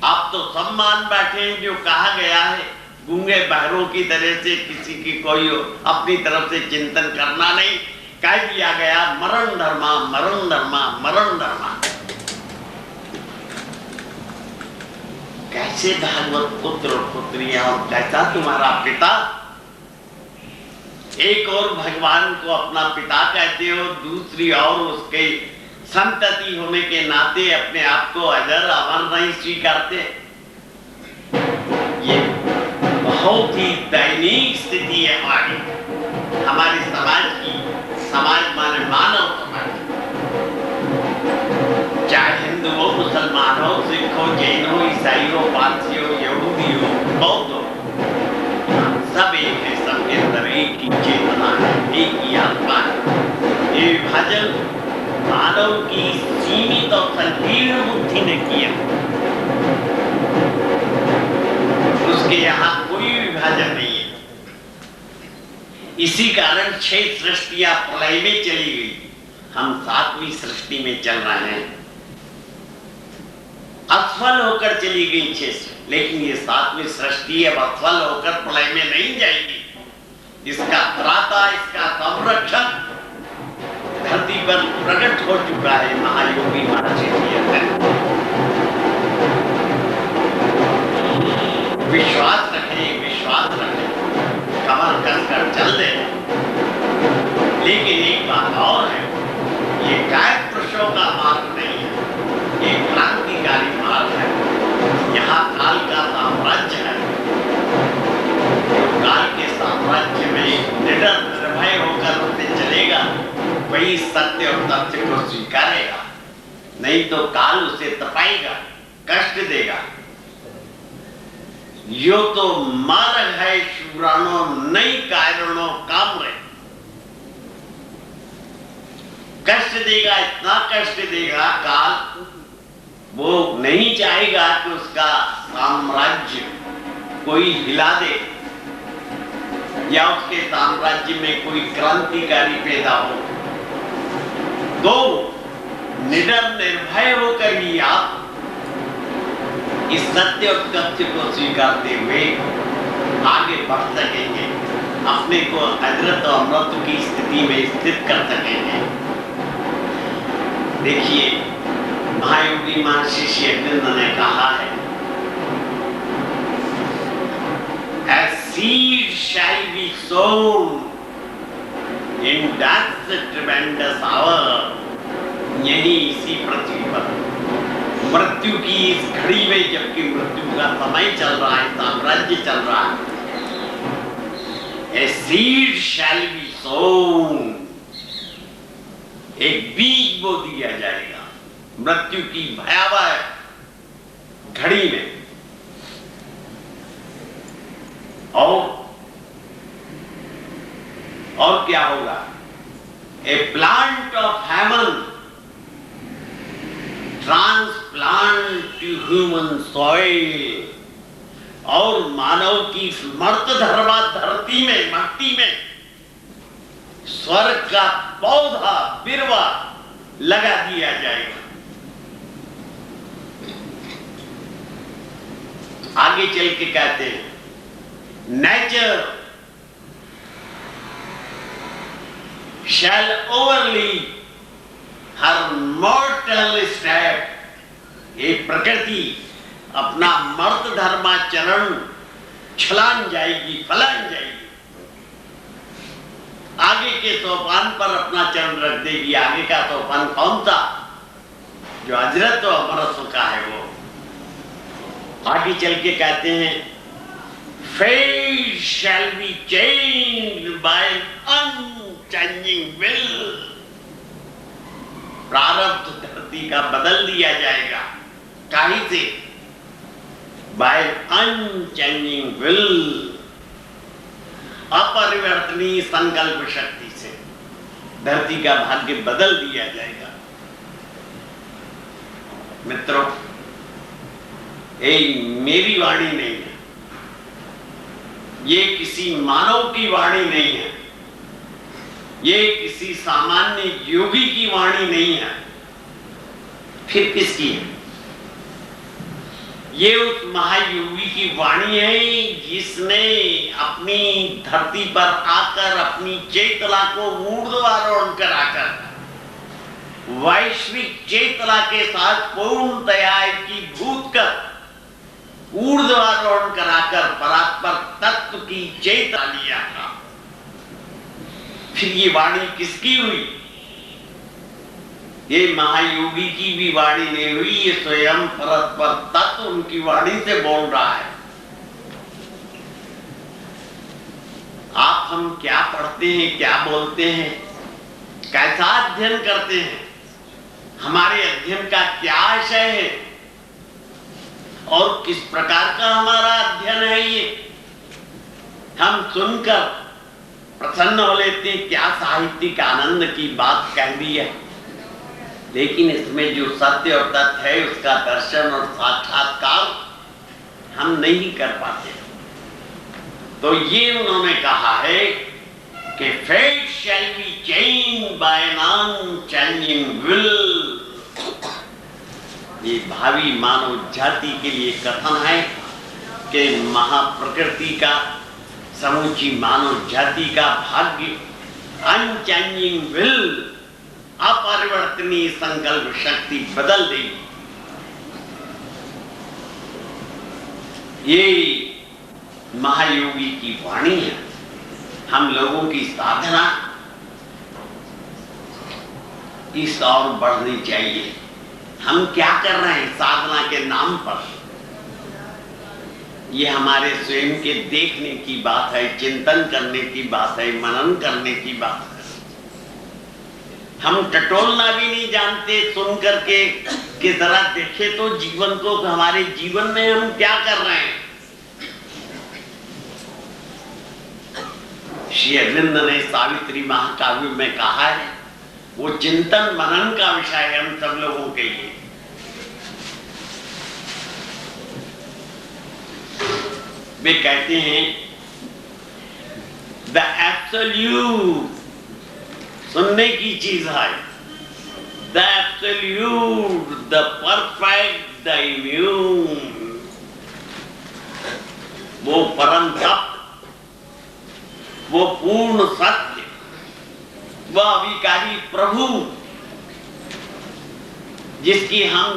आप तो सम्मान बैठे हैं, जो कहा गया है गूंगे बहरों की तरह से किसी की कोई अपनी तरफ से चिंतन करना नहीं। कह दिया गया मरण धर्मा, मरण धर्मा, मरण धर्मा। कैसे भागवत पुत्र और पुत्रियां, और कैसा तुम्हारा पिता। एक और भगवान को अपना पिता कहते हो, दूसरी और उसके संतति होने के नाते अपने आप को अजर अमर नहीं स्वीकारते। ये बहुत ही दयनीय स्थिति है हमारे समाज की। समाज माने मानव समाज, चाहे हिंदू हो, मुसलमान हो, सिख हो, जैन हो, ईसाई हो, पारसी हो, यहूदी हो, बौद्ध हो, सब एक है। सबके अंदर एक ही चेतना है, एक ही आत्मा है। ये विभाजन मानव की सीमित और संकीर्ण बुद्धि ने किया। उसके यहां कोई विभाजन नहीं है। इसी कारण 6 सृष्टियां प्रलय में चली गई। हम 7वीं सृष्टि में चल रहे हैं। असफल होकर चली गई 6, लेकिन ये 7वीं सृष्टि अब असफल होकर प्रलय में नहीं जाएगी। इसका त्राता, इसका संरक्षण धरती पर प्रकट हो चुका है महायोगी महर्षि के अंदर। विश्वास रखें, विश्वास रखें, कमर कसकर चल दे। लेकिन एक बात और है, ये कायक पुरुषों का मार्ग नहीं है, ये क्रांतिकारी मार्ग है। यहाँ काल का साम्राज्य है। काल के साम्राज्य में निडर निर्भय होकर उसे चलेगा, वही सत्य और तथ्य को स्वीकारेगा। नहीं तो काल उसे तपाएगा, कष्ट देगा। यो तो मार्ग है शूराणो नई कारणों काम रहे। कष्ट देगा, इतना कष्ट देगा काल, वो नहीं चाहेगा कि उसका साम्राज्य कोई हिला दे या उसके साम्राज्य में कोई क्रांतिकारी पैदा हो। तो निडर निर्भय होकर ही आप इस सत्य और तथ्य को स्वीकारते हुए आगे बढ़ सकेंगे, अपने को अजरत और अमृत की स्थिति में स्थित कर सकेंगे। देखिए, महायोगी महर्षि श्री अरविंद ने कहा है, A seed shall be sown in that tremendous hour, यही इसी पृथ्वी पर मृत्यु की इस घड़ी में, जबकि मृत्यु का समय चल रहा है, साम्राज्य चल रहा है, A seed shall be sown, एक बीज बो दिया जाएगा मृत्यु की भयावह घड़ी में। और क्या होगा? A plant of heaven transplant to human soil, और मानव की मर्त धर्मा धरती में, मट्टी में स्वर्ग का पौधा बिरवा लगा दिया जाएगा। आगे चल के कहते हैं, nature shall overleap her mortal step, ये प्रकृति अपना मर्त धर्माचरण छलांग जाएगी, फलांग जाएगी, आगे के सोपान पर अपना चरण रख देगी। आगे का सोपान कौन सा? जो अजरत और अमरत्व का है वो। आगे चल के कहते हैं, fate shall be changed by unchanging will, प्रारब्ध धरती का बदल दिया जाएगा, काहे से? by unchanging will, अपरिवर्तनीय संकल्प शक्ति से धरती का भाग्य बदल दिया जाएगा। मित्रों, ये मेरी वाणी नहीं है, ये किसी मानव की वाणी नहीं है, ये किसी सामान्य योगी की वाणी नहीं है, फिर किसकी है? ये उस महायोगी की वाणी है जिसने अपनी धरती पर आकर अपनी चेतना को ऊर्ध्वारोहण कराकर, वैश्विक चेतना के साथ पूर्णतया एकीभूत कर ऊर्ध्वारोहण कराकर परात्पर तत्व की चेतना लिया था। फिर ये वाणी किसकी हुई? ये महायोगी की भी वाणी नहीं हुई, ये स्वयं परस्पर तत्व उनकी वाणी से बोल रहा है। आप हम क्या पढ़ते हैं, क्या बोलते हैं, कैसा अध्ययन करते हैं, हमारे अध्ययन का क्या आशय है और किस प्रकार का हमारा अध्ययन है? ये हम सुनकर प्रसन्न हो लेते हैं, क्या साहित्यिक आनंद की बात कह दी है, लेकिन इसमें जो सत्य और तथ्य है उसका दर्शन और साक्षात्कार हम नहीं कर पाते। तो ये उन्होंने कहा है कि fate shall be changed by an unchanging will, ये भावी मानव जाति के लिए कथन है कि महाप्रकृति का, समूची मानव जाति का भाग्य अनचेंजिंग विल, अपरिवर्तनीय संकल्प शक्ति बदल देगी। ये महायोगी की वाणी है। हम लोगों की साधना इस और बढ़नी चाहिए। हम क्या कर रहे हैं साधना के नाम पर? ये हमारे स्वयं के देखने की बात है, चिंतन करने की बात है, मनन करने की बात है। हम टटोलना भी नहीं जानते, सुन करके कि जरा देखे तो जीवन को, हमारे जीवन में हम क्या कर रहे हैं। श्री अरविंद ने सावित्री महाकाव्य में कहा है, वो चिंतन मनन का विषय है हम सब लोगों के लिए। वे कहते हैं, द एब्सोल्यूट सुनने की चीज है, the absolute, the perfect, the immune, वो परम तत्व, वो पूर्ण सत्य, वह अविकारी प्रभु, जिसकी हम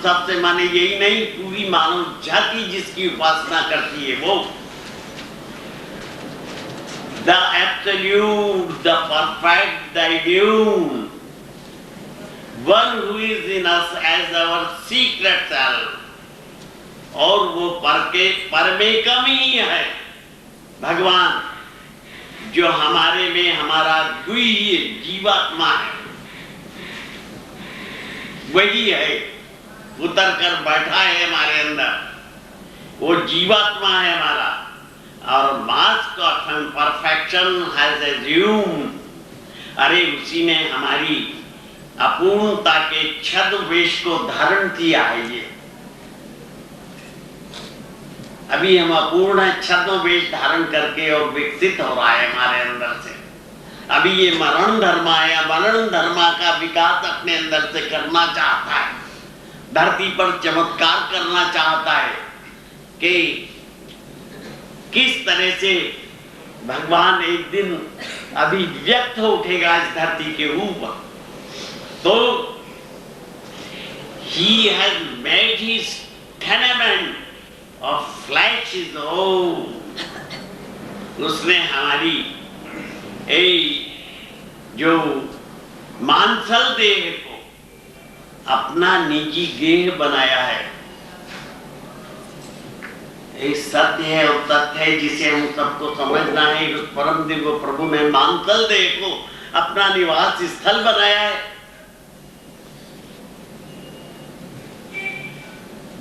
सब से माने यही नहीं, पूरी मानव जाति जिसकी उपासना करती है, वो the absolute, the perfect, the immune, one who is in us as our secret self, और वो परमेकम ही है भगवान, जो हमारे में हमारा द्वितीय जीवात्मा है, वही है, उतर कर बैठा है हमारे अंदर, वो जीवात्मा है हमारा, और mask of perfection has assumed, अरे उसी ने हमारी अपूर्णता के छद्मवेश को धारण किया है। ये अभी हम अपूर्ण छद्मवेश धारण करके और विकसित हो रहा है हमारे अंदर से। अभी ये मरण धर्म है, मरण धर्मा का विकास अपने अंदर से करना चाहता है, धरती पर चमत्कार करना चाहता है कि किस तरह से भगवान एक दिन अभिव्यक्त हो उठेगा इस धरती के ऊपर। तो he has made his tenement of flesh his own, उसने हमारी जो मांसल देह को अपना निजी गेह बनाया है। एक सत्य है और तथ्य है जिसे हम सबको समझना है। उस परम दिव्य प्रभु ने मांसल देह को अपना निवास स्थल बनाया है,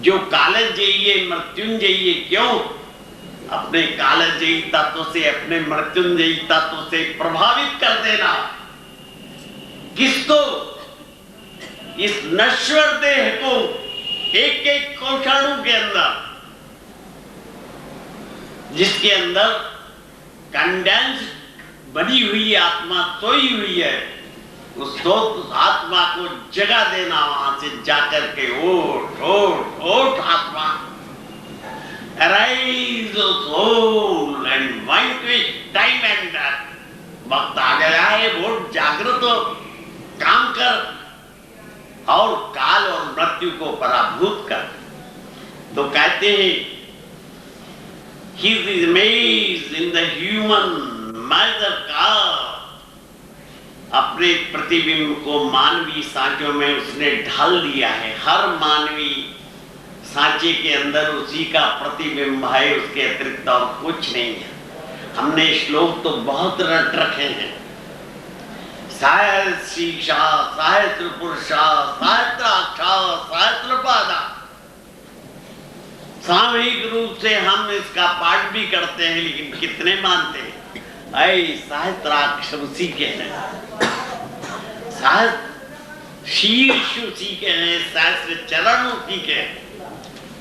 जो कालजयी मृत्युंजयी। क्यों? अपने कालजयी तत्व से, अपने मृत्युंजयी तत्व से प्रभावित कर देना किसको? इस नश्वर देह को, एक एक कोषाणु के अंदर, जिसके अंदर कंडेंस बनी हुई आत्मा सोई हुई है, उस आत्मा को जगा देना, वहां से जाकर के ओठ ओठ ओठ आत्मा, arise O soul and mind to its time and death, वक्त आ गया है, वो जागृत हो, काम कर और काल और मृत्यु को पराभूत कर। तो कहते हैं His image in the human measure का, अपने प्रतिबिंब को मानवीय सांचों में उसने ढाल दिया है। हर मानवी सांचे के अंदर उसी का प्रतिबिंब है, उसके अतिरिक्त और कुछ नहीं है। हमने श्लोक तो बहुत रट रखे हैं, सहस्र शीर्षा, सहस्र पुरुषा, सहस्राक्षा, सहस्रपादा। सामूहिक रूप से हम इसका पाठ भी करते हैं, लेकिन कितने मानते हैं? ऐ सहस्राक्ष उसी के हैं, सहस्र शीर्ष उसी के हैं, सहस्र चरण उसी के हैं।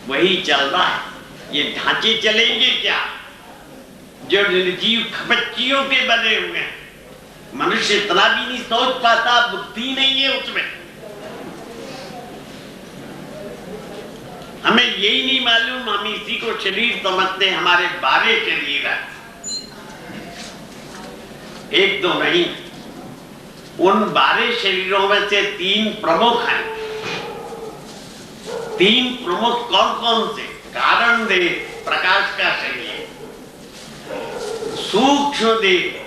वही चल रहा है। ये ढांचे चलेंगे क्या जो निर्जीव खपच्चियों के बने हुए हैं? मनुष्य इतना भी नहीं सोच पाता, बुद्धि नहीं है उसमें। हमें यही नहीं मालूम, हम इसी को शरीर समझते हैं, हमारे 12 शरीर है, एक दो नहीं। उन 12 शरीरों में से 3 प्रमुख हैं। 3 प्रमुख कौन कौन से? कारण देह, प्रकाश का शरीर, सूक्ष्म देह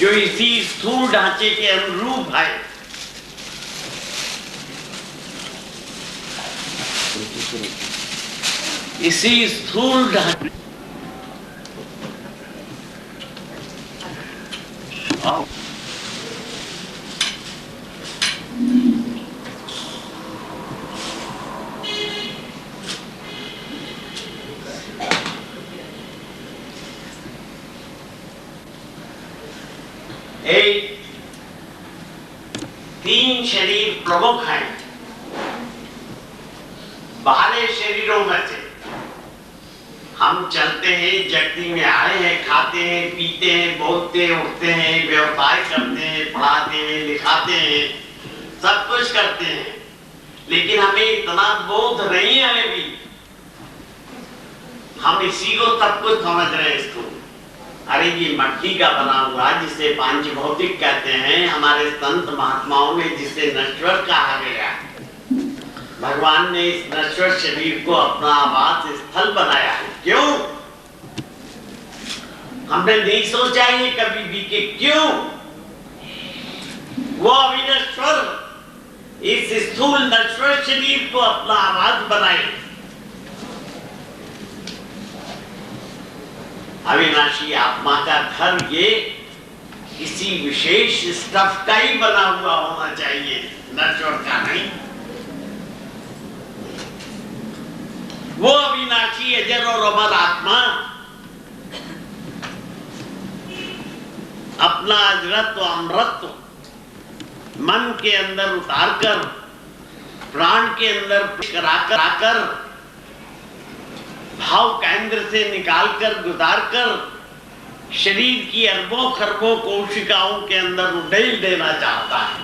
जो इसी स्थूल ढांचे के अनुरूप है, इसी स्थूल ढांचे एक 3 शरीर प्रमुख हैं 12 शरीरों में से। हम चलते हैं, जगती में आए हैं, खाते हैं, पीते हैं, बोलते हैं, उठते हैं, व्यवसाय करते हैं, पढ़ाते हैं, लिखाते हैं, सब कुछ करते हैं, लेकिन हमें इतना बोध नहीं है अभी। हम इसी को सब कुछ समझ रहे हैं इसको। अरे ये मट्टी का बना हुआ जिसे पांच भौतिक कहते हैं, हमारे संत महात्माओं ने जिसे नश्वर कहा गया, भगवान ने इस नश्वर शरीर को अपना आवास स्थल बनाया है। क्यों? हमने नहीं सोचा ये कभी भी कि क्यों वो अविनश्वर इस स्थूल नश्वर शरीर को अपना आवास बनाए। अविनाशी आत्मा का घर ये किसी विशेष स्टफ का ही बना हुआ होना चाहिए, नश्वर का नहीं। वो अविनाशी अजर और अमर आत्मा अपना अजरत्व अमरत्व मन के अंदर उतारकर, प्राण के अंदर कराकर, भाव केंद्र से निकालकर, गुजारकर शरीर की अरबों खरबों कोशिकाओं के अंदर उड़ेल देना चाहता है।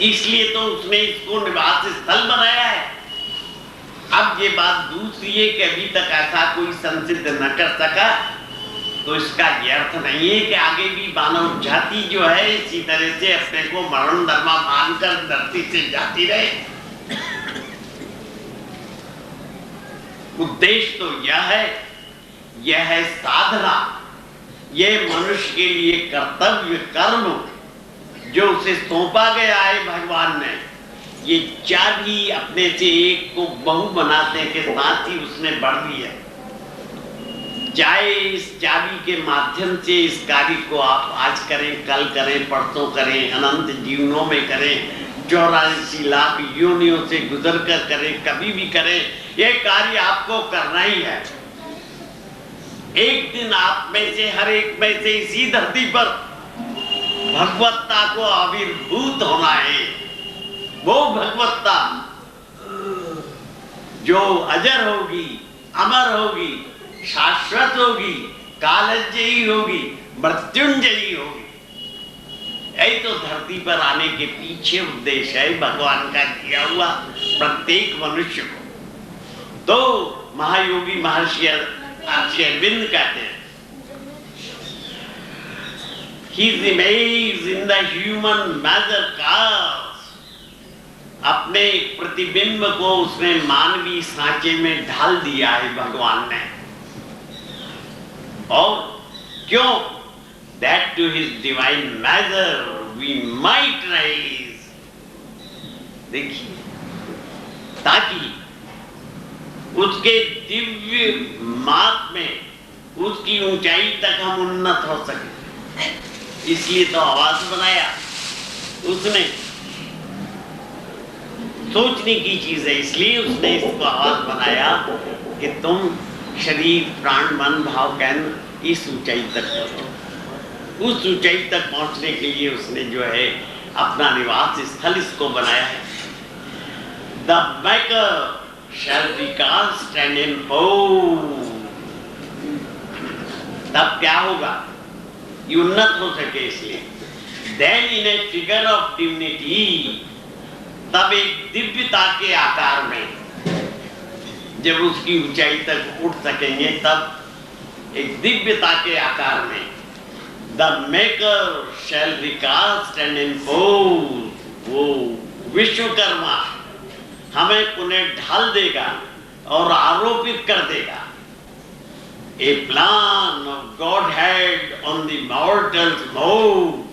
इसलिए तो उसने इसको निवास स्थल बनाया है। अब ये बात दूसरी है कि अभी तक ऐसा कोई संसिद्ध न कर सका, तो इसका ये अर्थ नहीं है कि आगे भी मानव जाति जो है इसी तरह से अपने को मरण धर्मा मानकर धरती से जाती रहे। उद्देश्य तो यह है साधना, यह मनुष्य के लिए कर्तव्य कर्म जो उसे सौंपा गया है भगवान ने। ये चाबी अपने से एक को बहु बनाने के साथ ही उसने बढ़ दी है। चाहे इस चाबी के माध्यम से इस कार्य को आप आज करें, कल करें, परसों करें, अनंत जीवनों में करें, 84 लाख योनियों से गुजर कर करें, कभी भी करें, ये कार्य आपको करना ही है। एक दिन आप में से, हर एक में से इसी धरती पर भगवत्ता को आविर्भूत होना है। वो भगवत्ता जो अजर होगी, अमर होगी, शाश्वत होगी, कालजयी होगी, मृत्युंजयी होगी। यही तो धरती पर आने के पीछे उद्देश्य है भगवान का दिया हुआ प्रत्येक मनुष्य को। तो महायोगी महर्षि अरविंद कहते हैं, His image in the human measure cast, अपने प्रतिबिंब को उसने मानवीय सांचे में ढाल दिया है भगवान ने। और क्यों? That to his divine measure we might rise. देखिए, ताकि उसके दिव्य मार्ग में, उसकी ऊंचाई तक हम उन्नत हो सके। इसलिए तो आवास बनाया उसने। सोचने की चीज है, इसलिए उसने इसको आवास बनाया कि तुम शरीर, प्राण, मन, भाव केंद्र इस ऊंचाई तक पहुंचो। उस ऊंचाई तक पहुंचने के लिए उसने जो है अपना निवास स्थल इसको बनाया है। The maker shall be cast and imposed. तब क्या होगा? ये उन्नत हो सके इसलिए। Then in a figure of divinity, तब एक दिव्यता के आकार में, जब उसकी ऊंचाई तक उठ सकेंगे, तब एक दिव्यता के आकार में The maker shall be cast and imposed. वो विश्वकर्मा हमें उन्हें ढाल देगा और आरोपित कर देगा। A plan of Godhead on the mortal's mold.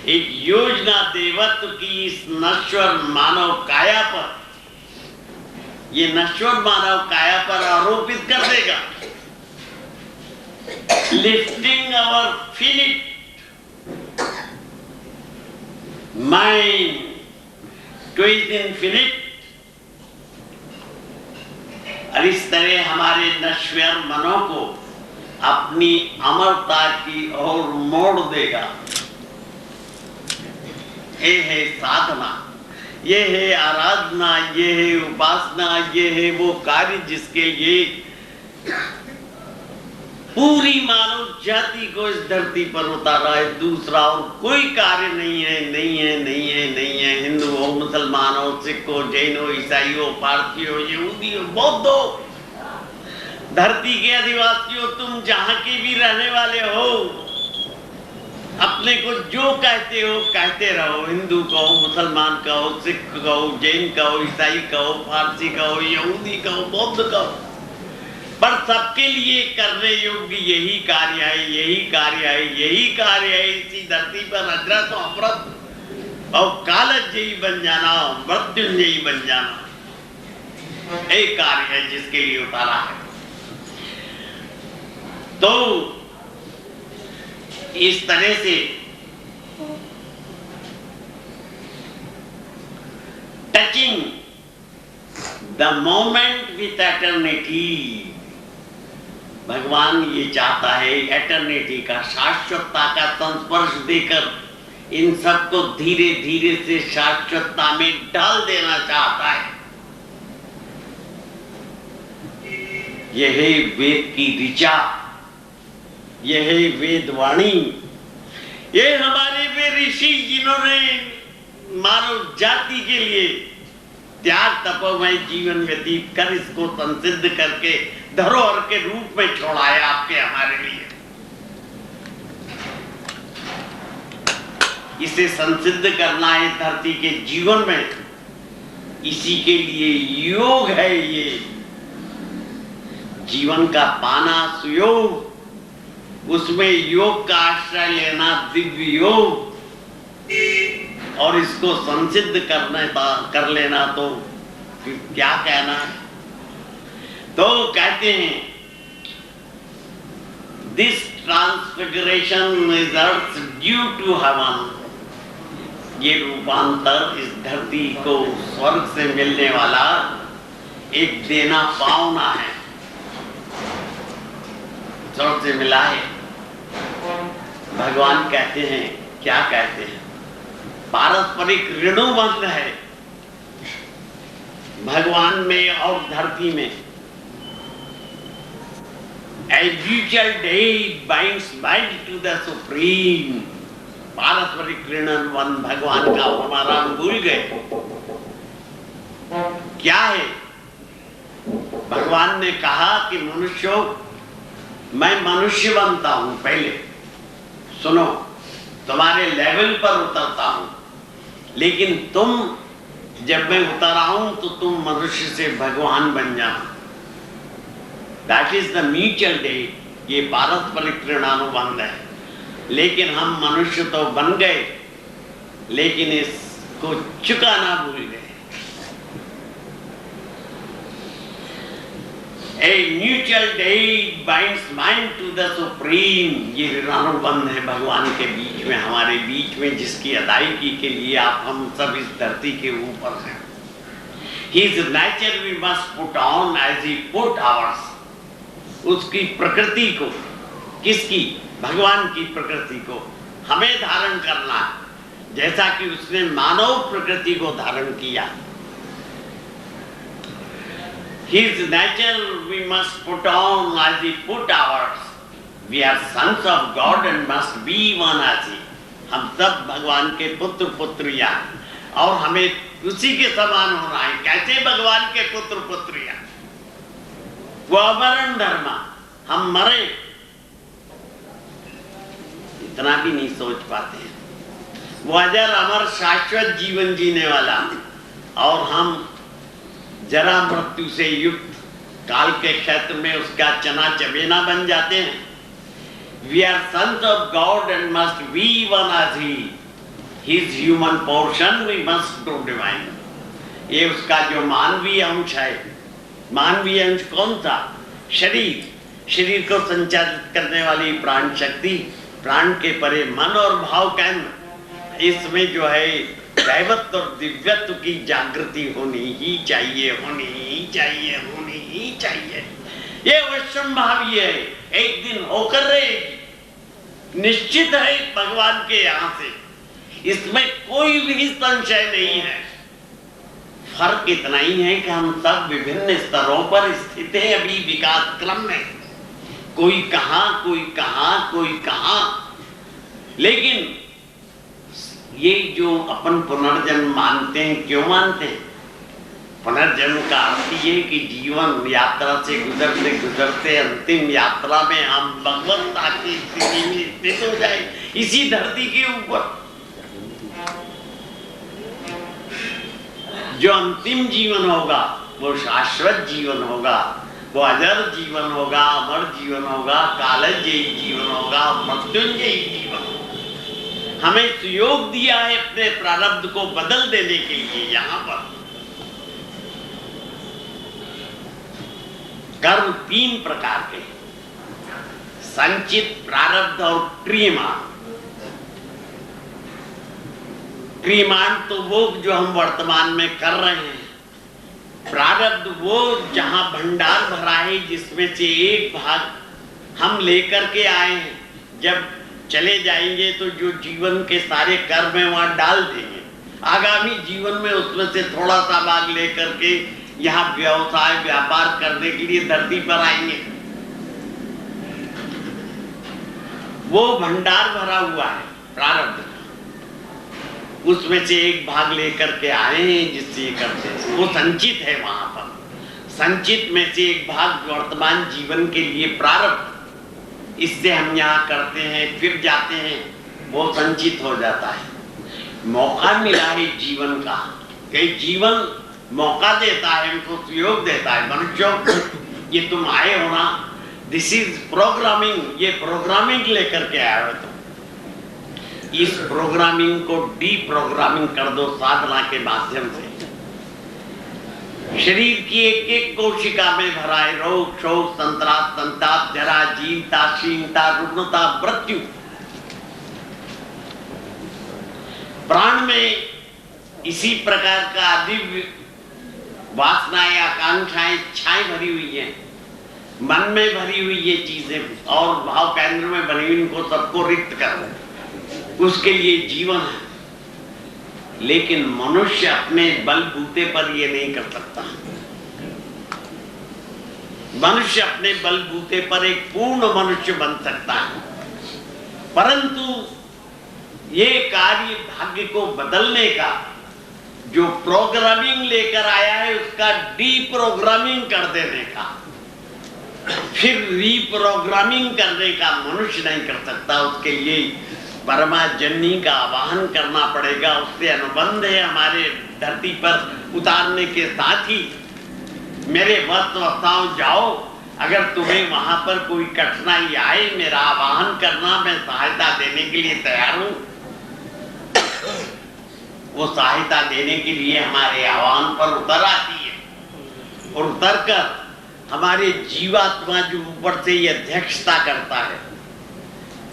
एक योजना देवत्व की इस नश्वर मानव काया पर, ये नश्वर मानव काया पर आरोपित कर देगा। Lifting our finite mind to its infinite. और इस तरह हमारे नश्वर मनों को अपनी अमरता की ओर मोड़ देगा। ये है साधना, ये है आराधना, ये है उपासना, ये है वो कार्य जिसके लिए पूरी मानव जाति को इस धरती पर उतारा है। दूसरा और कोई कार्य नहीं है, नहीं है, नहीं है, नहीं है। हिंदू हो, मुसलमान हो, सिख हो, जैन हो, ईसाई हो, पारसी हो, यहूदी हो, बौद्ध हो, धरती के अधिवासी हो, तुम जहां के भी रहने वाले हो, अपने को जो कहते हो कहते रहो। हिंदू कहो, मुसलमान कहो, सिख कहो, जैन कहो, ईसाई कहो, पारसी कहो, यहूदी कहो, बौद्ध कहो, पर सबके लिए करने योग्य यही कार्य है, यही कार्य है, यही कार्य है। इसी धरती पर अजरत अमृत और कालजयी बन जाना, मृत्युंजयी बन जाना, एक कार्य है जिसके लिए उतारा है। तो इस तरह से touching the moment with eternity, भगवान ये चाहता है एटर्निटी का, शाश्वतता का संस्पर्श देकर इन सबको धीरे धीरे से शाश्वतता में डाल देना चाहता है। यह है वेद की ऋचा, यह है वेद वाणी, ये हमारे वे ऋषि जिन्होंने मानव जाति के लिए त्याग तपोमय जीवन व्यतीत कर इसको संसिद्ध करके धरोहर के रूप में छोड़ाया आपके हमारे लिए। इसे संसिद्ध करना है धरती के जीवन में, इसी के लिए योग है। ये जीवन का पाना सुयोग, उसमें योग का आश्रय लेना दिव्य योग, और इसको संसिद्ध कर लेना तो फिर क्या कहना है। तो कहते हैं this transfiguration is earth due to heaven, ये रूपांतर इस धरती को स्वर्ग से मिलने वाला एक देना पावना है, स्वर्ग से मिला है। भगवान कहते हैं, क्या कहते हैं, पारस्परिक ऋणुबंध है भगवान में और धरती में। A mutual deed binds mind to the supreme, पारस्परिक ऋणबंध भगवान का हमारा भूल गए। क्या है? भगवान ने कहा कि मनुष्यों, मैं मनुष्य बनता हूं, पहले सुनो, तुम्हारे लेवल पर उतरता हूं, लेकिन तुम जब मैं उतर आऊं तो तुम मनुष्य से भगवान बन जाना। That is the mutual date, ये पारस्परिक ऋणानुबंध है। लेकिन हम मनुष्य तो बन गए, लेकिन इसको चुकाना भूल गए। A mutual deed binds mind to the supreme, ये ऋणानुबंध है भगवान के बीच में, हमारे बीच में, जिसकी अदायगी के लिए आप हम सब इस धरती के ऊपर हैं। His nature we must put on as he put ours, उसकी प्रकृति को, किसकी? भगवान की प्रकृति को हमें धारण करना है, जैसा कि उसने मानव प्रकृति को धारण किया। His nature we must put on as he put ours. We are sons of God and must be one as he. हम सब भगवान के पुत्र पुत्रियां, और हमें उसी के समान होना है। कैसे भगवान के पुत्र पुत्रियां? वो अमरण धर्मा, हम मरे, इतना भी नहीं सोच पाते हैं। वो अजर अमर शाश्वत जीवन जीने वाला, और हम जरा मृत्यु से युक्त काल के क्षेत्र में उसका चना चबेना बन जाते हैं। We are sons of God and must be one as he. His human portion we must do divine. ये उसका जो मानवीय अंश है, मानवीय अंश कौन सा? शरीर, शरीर को संचालित करने वाली प्राण शक्ति, प्राण के परे मन और भाव केंद्र, इसमें जो है दैवत्व और दिव्यत्व की जागृति होनी ही चाहिए, होनी ही चाहिए, होनी ही चाहिए। ये अवश्यंभावी है, एक दिन होकर रहेगी, निश्चित है भगवान के यहाँ से, इसमें कोई भी संशय नहीं है। फर्क इतना ही है कि हम सब विभिन्न स्तरों पर स्थित हैं अभी विकास क्रम में, कोई कहां कोई कहां कोई कहां। लेकिन ये जो अपन पुनर्जन्म मानते हैं, क्यों मानते हैं? पुनर्जन्म का अर्थ ये कि जीवन यात्रा से गुजरते गुजरते अंतिम यात्रा में हम भगवत्ता की स्थिति में स्थित हो जाए इसी धरती के ऊपर। जो अंतिम जीवन होगा वो शाश्वत जीवन होगा, वो अजर जीवन होगा, अमर जीवन होगा, कालजयी जीवन होगा, मृत्युंजयी जीवन होगा। हमें सुयोग दिया है अपने प्रारब्ध को बदल देने के लिए। यहां पर कर्म तीन प्रकार के, संचित, प्रारब्ध और क्रियमाण। क्रियमाण तो वो जो हम वर्तमान में कर रहे हैं, प्रारब्ध वो जहां भंडार भरा है जिसमें से एक भाग हम लेकर के आए हैं। जब चले जाएंगे तो जो जीवन के सारे कर्म है वहां डाल देंगे, आगामी जीवन में उसमें से थोड़ा सा भाग लेकर के यहाँ व्यवसाय व्यापार करने के लिए धरती पर आएंगे। वो भंडार भरा हुआ है प्रारब्ध, उसमें से एक भाग लेकर के आए हैं जिससे ये करते हैं, वो संचित है। वहां पर संचित में से एक भाग वर्तमान जीवन के लिए प्रारब्ध, इससे हम यहाँ करते हैं फिर जाते हैं, वो संचित हो जाता है। मौका मिला है जीवन का, कि जीवन मौका देता है, हमको सहयोग देता है। मनुष्यों ये तुम आए हो ना, दिस इज प्रोग्रामिंग, ये प्रोग्रामिंग लेकर के आए हो तुम। इस प्रोग्रामिंग को डी प्रोग्रामिंग कर दो साधना के माध्यम से। शरीर की एक एक कोशिका में भरा है रोग, शोक, संताप, संताप, जरा, जीवता, क्षीणता, रुग्णता, मृत्यु। प्राण में इसी प्रकार का दिव्य वासनाएं, आकांक्षाएं, इच्छाएं भरी हुई हैं, मन में भरी हुई ये चीजें और भाव केंद्र में बनी हुई, इनको सबको रिक्त कर, उसके लिए जीवन है। लेकिन मनुष्य अपने बलबूते पर ये नहीं कर सकता। मनुष्य अपने बलबूते पर एक पूर्ण मनुष्य बन सकता है, परंतु ये कार्य भाग्य को बदलने का जो प्रोग्रामिंग लेकर आया है उसका डीप्रोग्रामिंग कर देने का, फिर रीप्रोग्रामिंग करने का मनुष्य नहीं कर सकता। उसके लिए परमा जननी का आवाहन करना पड़ेगा, उससे अनुबंध है हमारे धरती पर उतारने के साथ ही। मेरे वस्ताओं जाओ, अगर तुम्हें वहां पर कोई कठिनाई आए मेरा आवाहन करना, मैं सहायता देने के लिए तैयार हूं। वो सहायता देने के लिए हमारे आह्वान पर उतर आती है और उतर कर हमारे जीवात्मा जो ऊपर से ये अध्यक्षता करता है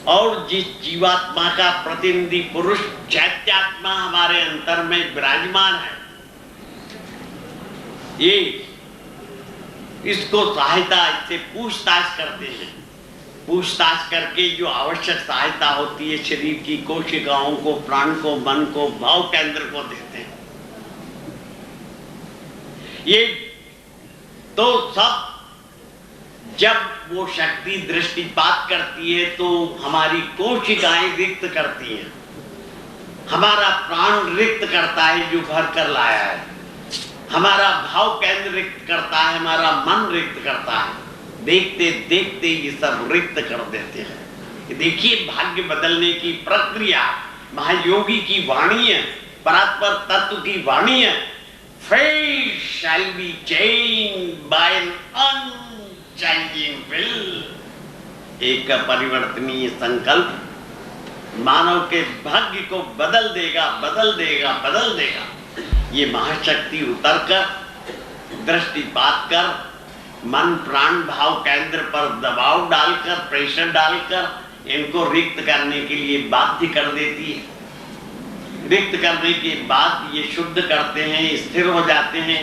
और जिस जीवात्मा का प्रतिनिधि पुरुष चैत्यात्मा हमारे अंतर में विराजमान है, ये इसको सहायता, इससे पूछताछ करते हैं। पूछताछ करके जो आवश्यक सहायता होती है शरीर की कोशिकाओं को, प्राण को, मन को, भाव केंद्र को देते हैं। ये तो सब जब वो शक्ति दृष्टिपात करती है तो हमारी कोशिकाएं रिक्त करती हैं, हमारा प्राण रिक्त करता है जो भर कर लाया है, हमारा भाव केंद्र रिक्त करता है, हमारा मन रिक्त करता है। देखते देखते ये सब रिक्त कर देते हैं। देखिए भाग्य बदलने की प्रक्रिया महायोगी की वाणी है, परात्पर तत्व की वाणी है। Fate shall be changed by an unchanging will। एक परिवर्तनीय संकल्प मानव के भाग्य को बदल देगा, बदल देगा, बदल देगा। ये महाशक्ति उतर कर दृष्टिपात कर मन प्राण भाव केंद्र पर दबाव डालकर, प्रेशर डालकर इनको रिक्त करने के लिए बाध्य कर देती है। रिक्त करने के बाद ये शुद्ध करते हैं, स्थिर हो जाते हैं,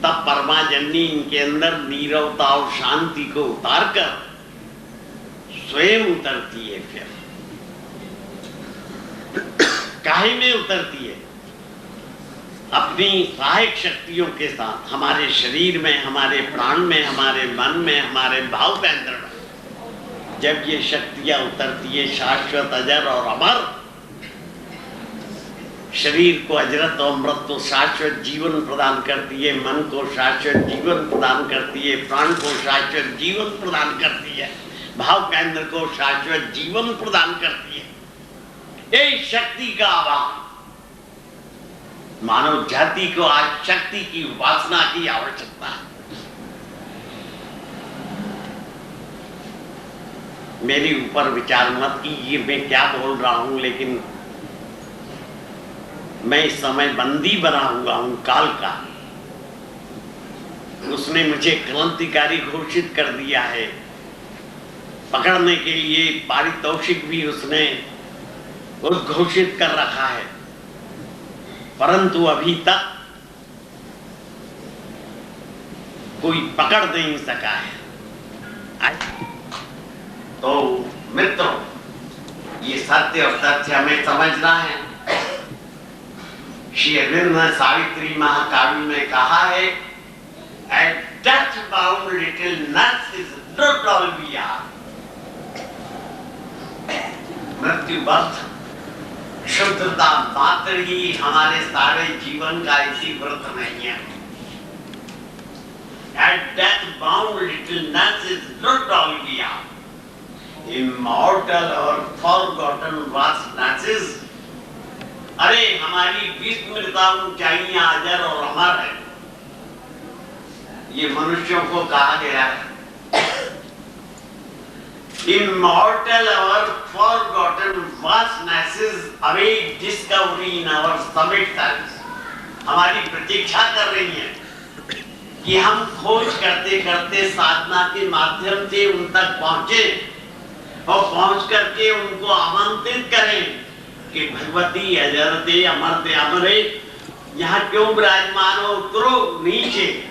तब परमा जननी इनके अंदर नीरवता और शांति को उतार कर स्वयं उतरती है। फिर काहे में उतरती है? अपनी सहायक शक्तियों के साथ हमारे शरीर में, हमारे प्राण में, हमारे मन में, हमारे भाव केंद्र में जब ये शक्तियां उतरती है, शाश्वत, अजर और अमर, शरीर को अजरत और अमृत को शाश्वत जीवन प्रदान करती है, मन को शाश्वत जीवन प्रदान करती है, प्राण को शाश्वत जीवन प्रदान करती है, भाव केंद्र को शाश्वत जीवन प्रदान करती है। ये शक्ति का आवाहन मानव जाति को आज शक्ति की उपासना की आवश्यकता है। मेरे ऊपर विचार मत कीजिए मैं क्या बोल रहा हूं, लेकिन मैं इस समय बंदी बना हुआ हूं काल का। उसने मुझे क्रांतिकारी घोषित कर दिया है, पकड़ने के लिए पारितोषिक भी उसने घोषित कर रखा है, परंतु अभी तक कोई पकड़ नहीं सका है। तो मित्रों, ये सत्य और तथ्य हमें समझना है। श्री अरविंद ने सावित्री महाकाव्य में कहा है, "A death bound little nurse is not all we are." मृत्युबद्ध शुद्धता मात्र ही हमारे सारे जीवन का इसी व्रत नहीं है। "A death bound little nurse is not all we are." Immortal or forgotten vast nurses, अरे हमारी विस्मृता ऊंचाइयां अजर और अमर है, ये मनुष्यों को कहा गया है। Immortal or forgotten vastnesses await discovery in our summit times. हमारी प्रतीक्षा कर रही है कि हम खोज करते करते साधना के माध्यम से उन तक पहुंचे और पहुंच करके उनको आमंत्रित करें कि भगवती अजरते अमरते अमरे यहाँ क्यों विराजमान हो, उतरो नीचे।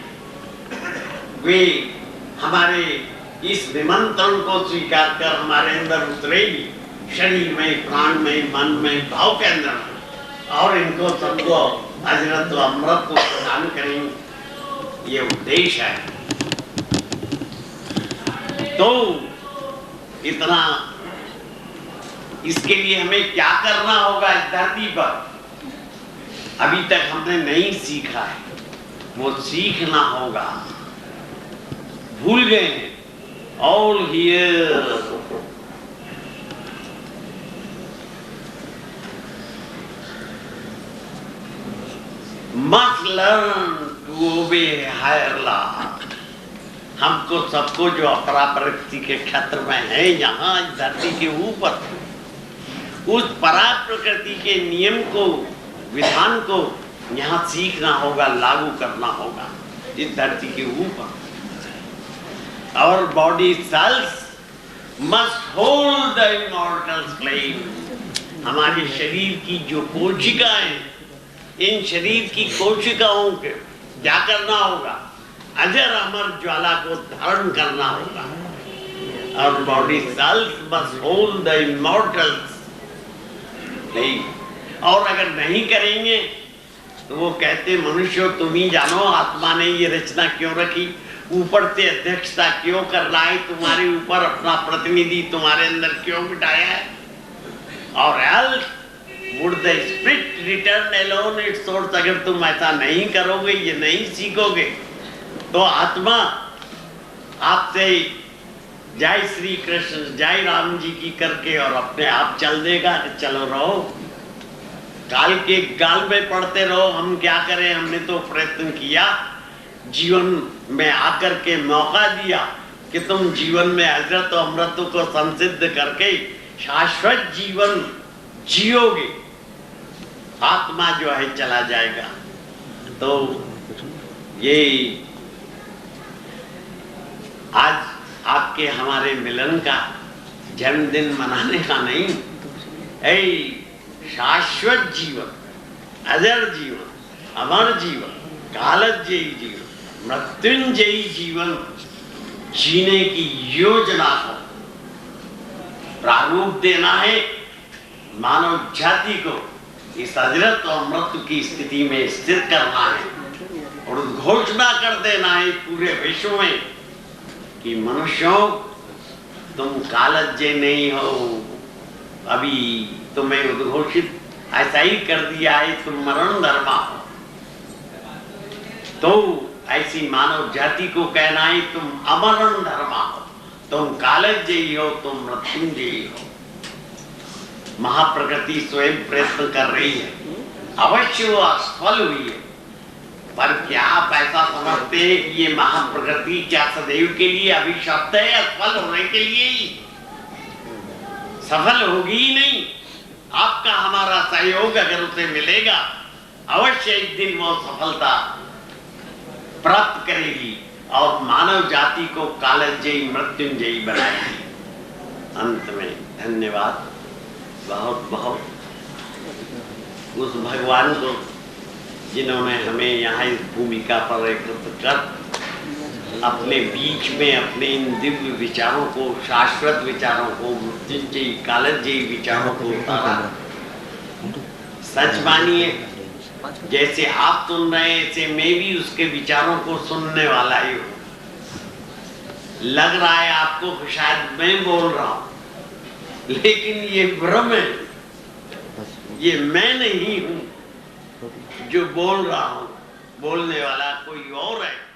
वे हमारे इस निमंत्रण को स्वीकार कर हमारे अंदर उतरेगी, शरीर में, प्राण में, मन में, भाव के अंदर, और इनको सबको अजरत व अमृत को प्रदान करेंगे। ये उद्देश्य है। तो इतना, इसके लिए हमें क्या करना होगा इस धरती पर, अभी तक हमने नहीं सीखा है, वो सीखना होगा। भूल गए हैं। All here must learn to obey higher law. हमको सबको जो अपरा प्रकृति के क्षेत्र में है, यहाँ इस धरती के ऊपर, उस परा प्रकृति के नियम को, विधान को यहाँ सीखना होगा, लागू करना होगा इस धरती के ऊपर। Our body cells must hold the immortal flame. हमारे शरीर की जो कोशिकाएं, इन शरीर की कोशिकाओं के क्या करना होगा, अजर अमर ज्वाला को धारण करना होगा। Our body cells must hold the immortal flame. और अगर नहीं करेंगे तो वो कहते, मनुष्य तुम ही जानो आत्मा ने ये रचना क्यों रखी, ऊपर से अध्यक्षता क्यों कर रहा है, तुम्हारे ऊपर अपना प्रतिनिधि तुम्हारे अंदर क्यों बिठाया है। और else would the spirit return alone its source, अगर तुम ऐसा नहीं करोगे, ये नहीं सीखोगे, तो आत्मा आपसे जय श्री कृष्ण, जय राम जी की करके और अपने आप चल देगा कि चलो रहो, काल के गाल में पड़ते रहो। हम क्या करें, हमने तो प्रयत्न किया, जीवन में आकर के मौका दिया कि तुम जीवन में हजरत और अमृत को संसिद्ध करके शाश्वत जीवन जियोगे, आत्मा जो है चला जाएगा। तो ये आज आपके हमारे मिलन का जन्मदिन मनाने का नहीं, ऐ शाश्वत जीवन, अजर जीवन, अमर जीवन, कालजयी जीवन, मृत्युंजयी जीवन जीने की योजना को प्रारूप देना है मानव जाति को। इस अजरत और मृत्यु की स्थिति में स्थिर करना है और घोषणा कर देना है पूरे विश्व में कि मनुष्यों, तुम कालज्ञ नहीं हो, अभी तुम्हें उद्घोषित ऐसा ही कर दिया है, तुम मरण धर्मा हो। तो ऐसी मानव जाति को कहना है तुम अमरण धर्मा हो, तुम कालज्ञ हो, तुम मृत्युंजयी हो। महाप्रकृति स्वयं प्रयत्न कर रही है, अवश्य वो असफल हुई है, पर क्या आप ऐसा समझते हैं कि ये महाप्रकृति क्या सदैव के लिए अभिशप्त है? असफल होने के लिए ही, सफल होगी ही नहीं। आपका हमारा सहयोग अगर उसे मिलेगा, अवश्य एक दिन वो सफलता प्राप्त करेगी और मानव जाति को कालज्ञयी मृत्युंजयी बनाएगी। अंत में धन्यवाद, बहुत बहुत उस भगवान को जिन्होंने हमें यहाँ इस भूमिका पर एकत्र कर अपने बीच में अपने इन दिव्य विचारों को, शाश्वत विचारों को, मृत्युंजयी कालज्ञयी विचारों को उतारा। सच मानिए, जैसे आप सुन रहे हैं ऐसे मैं भी उसके विचारों को सुनने वाला ही हूँ। लग रहा है आपको कि शायद मैं बोल रहा हूँ, लेकिन ये भ्रम है, ये मैं नहीं हूँ जो बोल रहा हूँ, बोलने वाला कोई और है।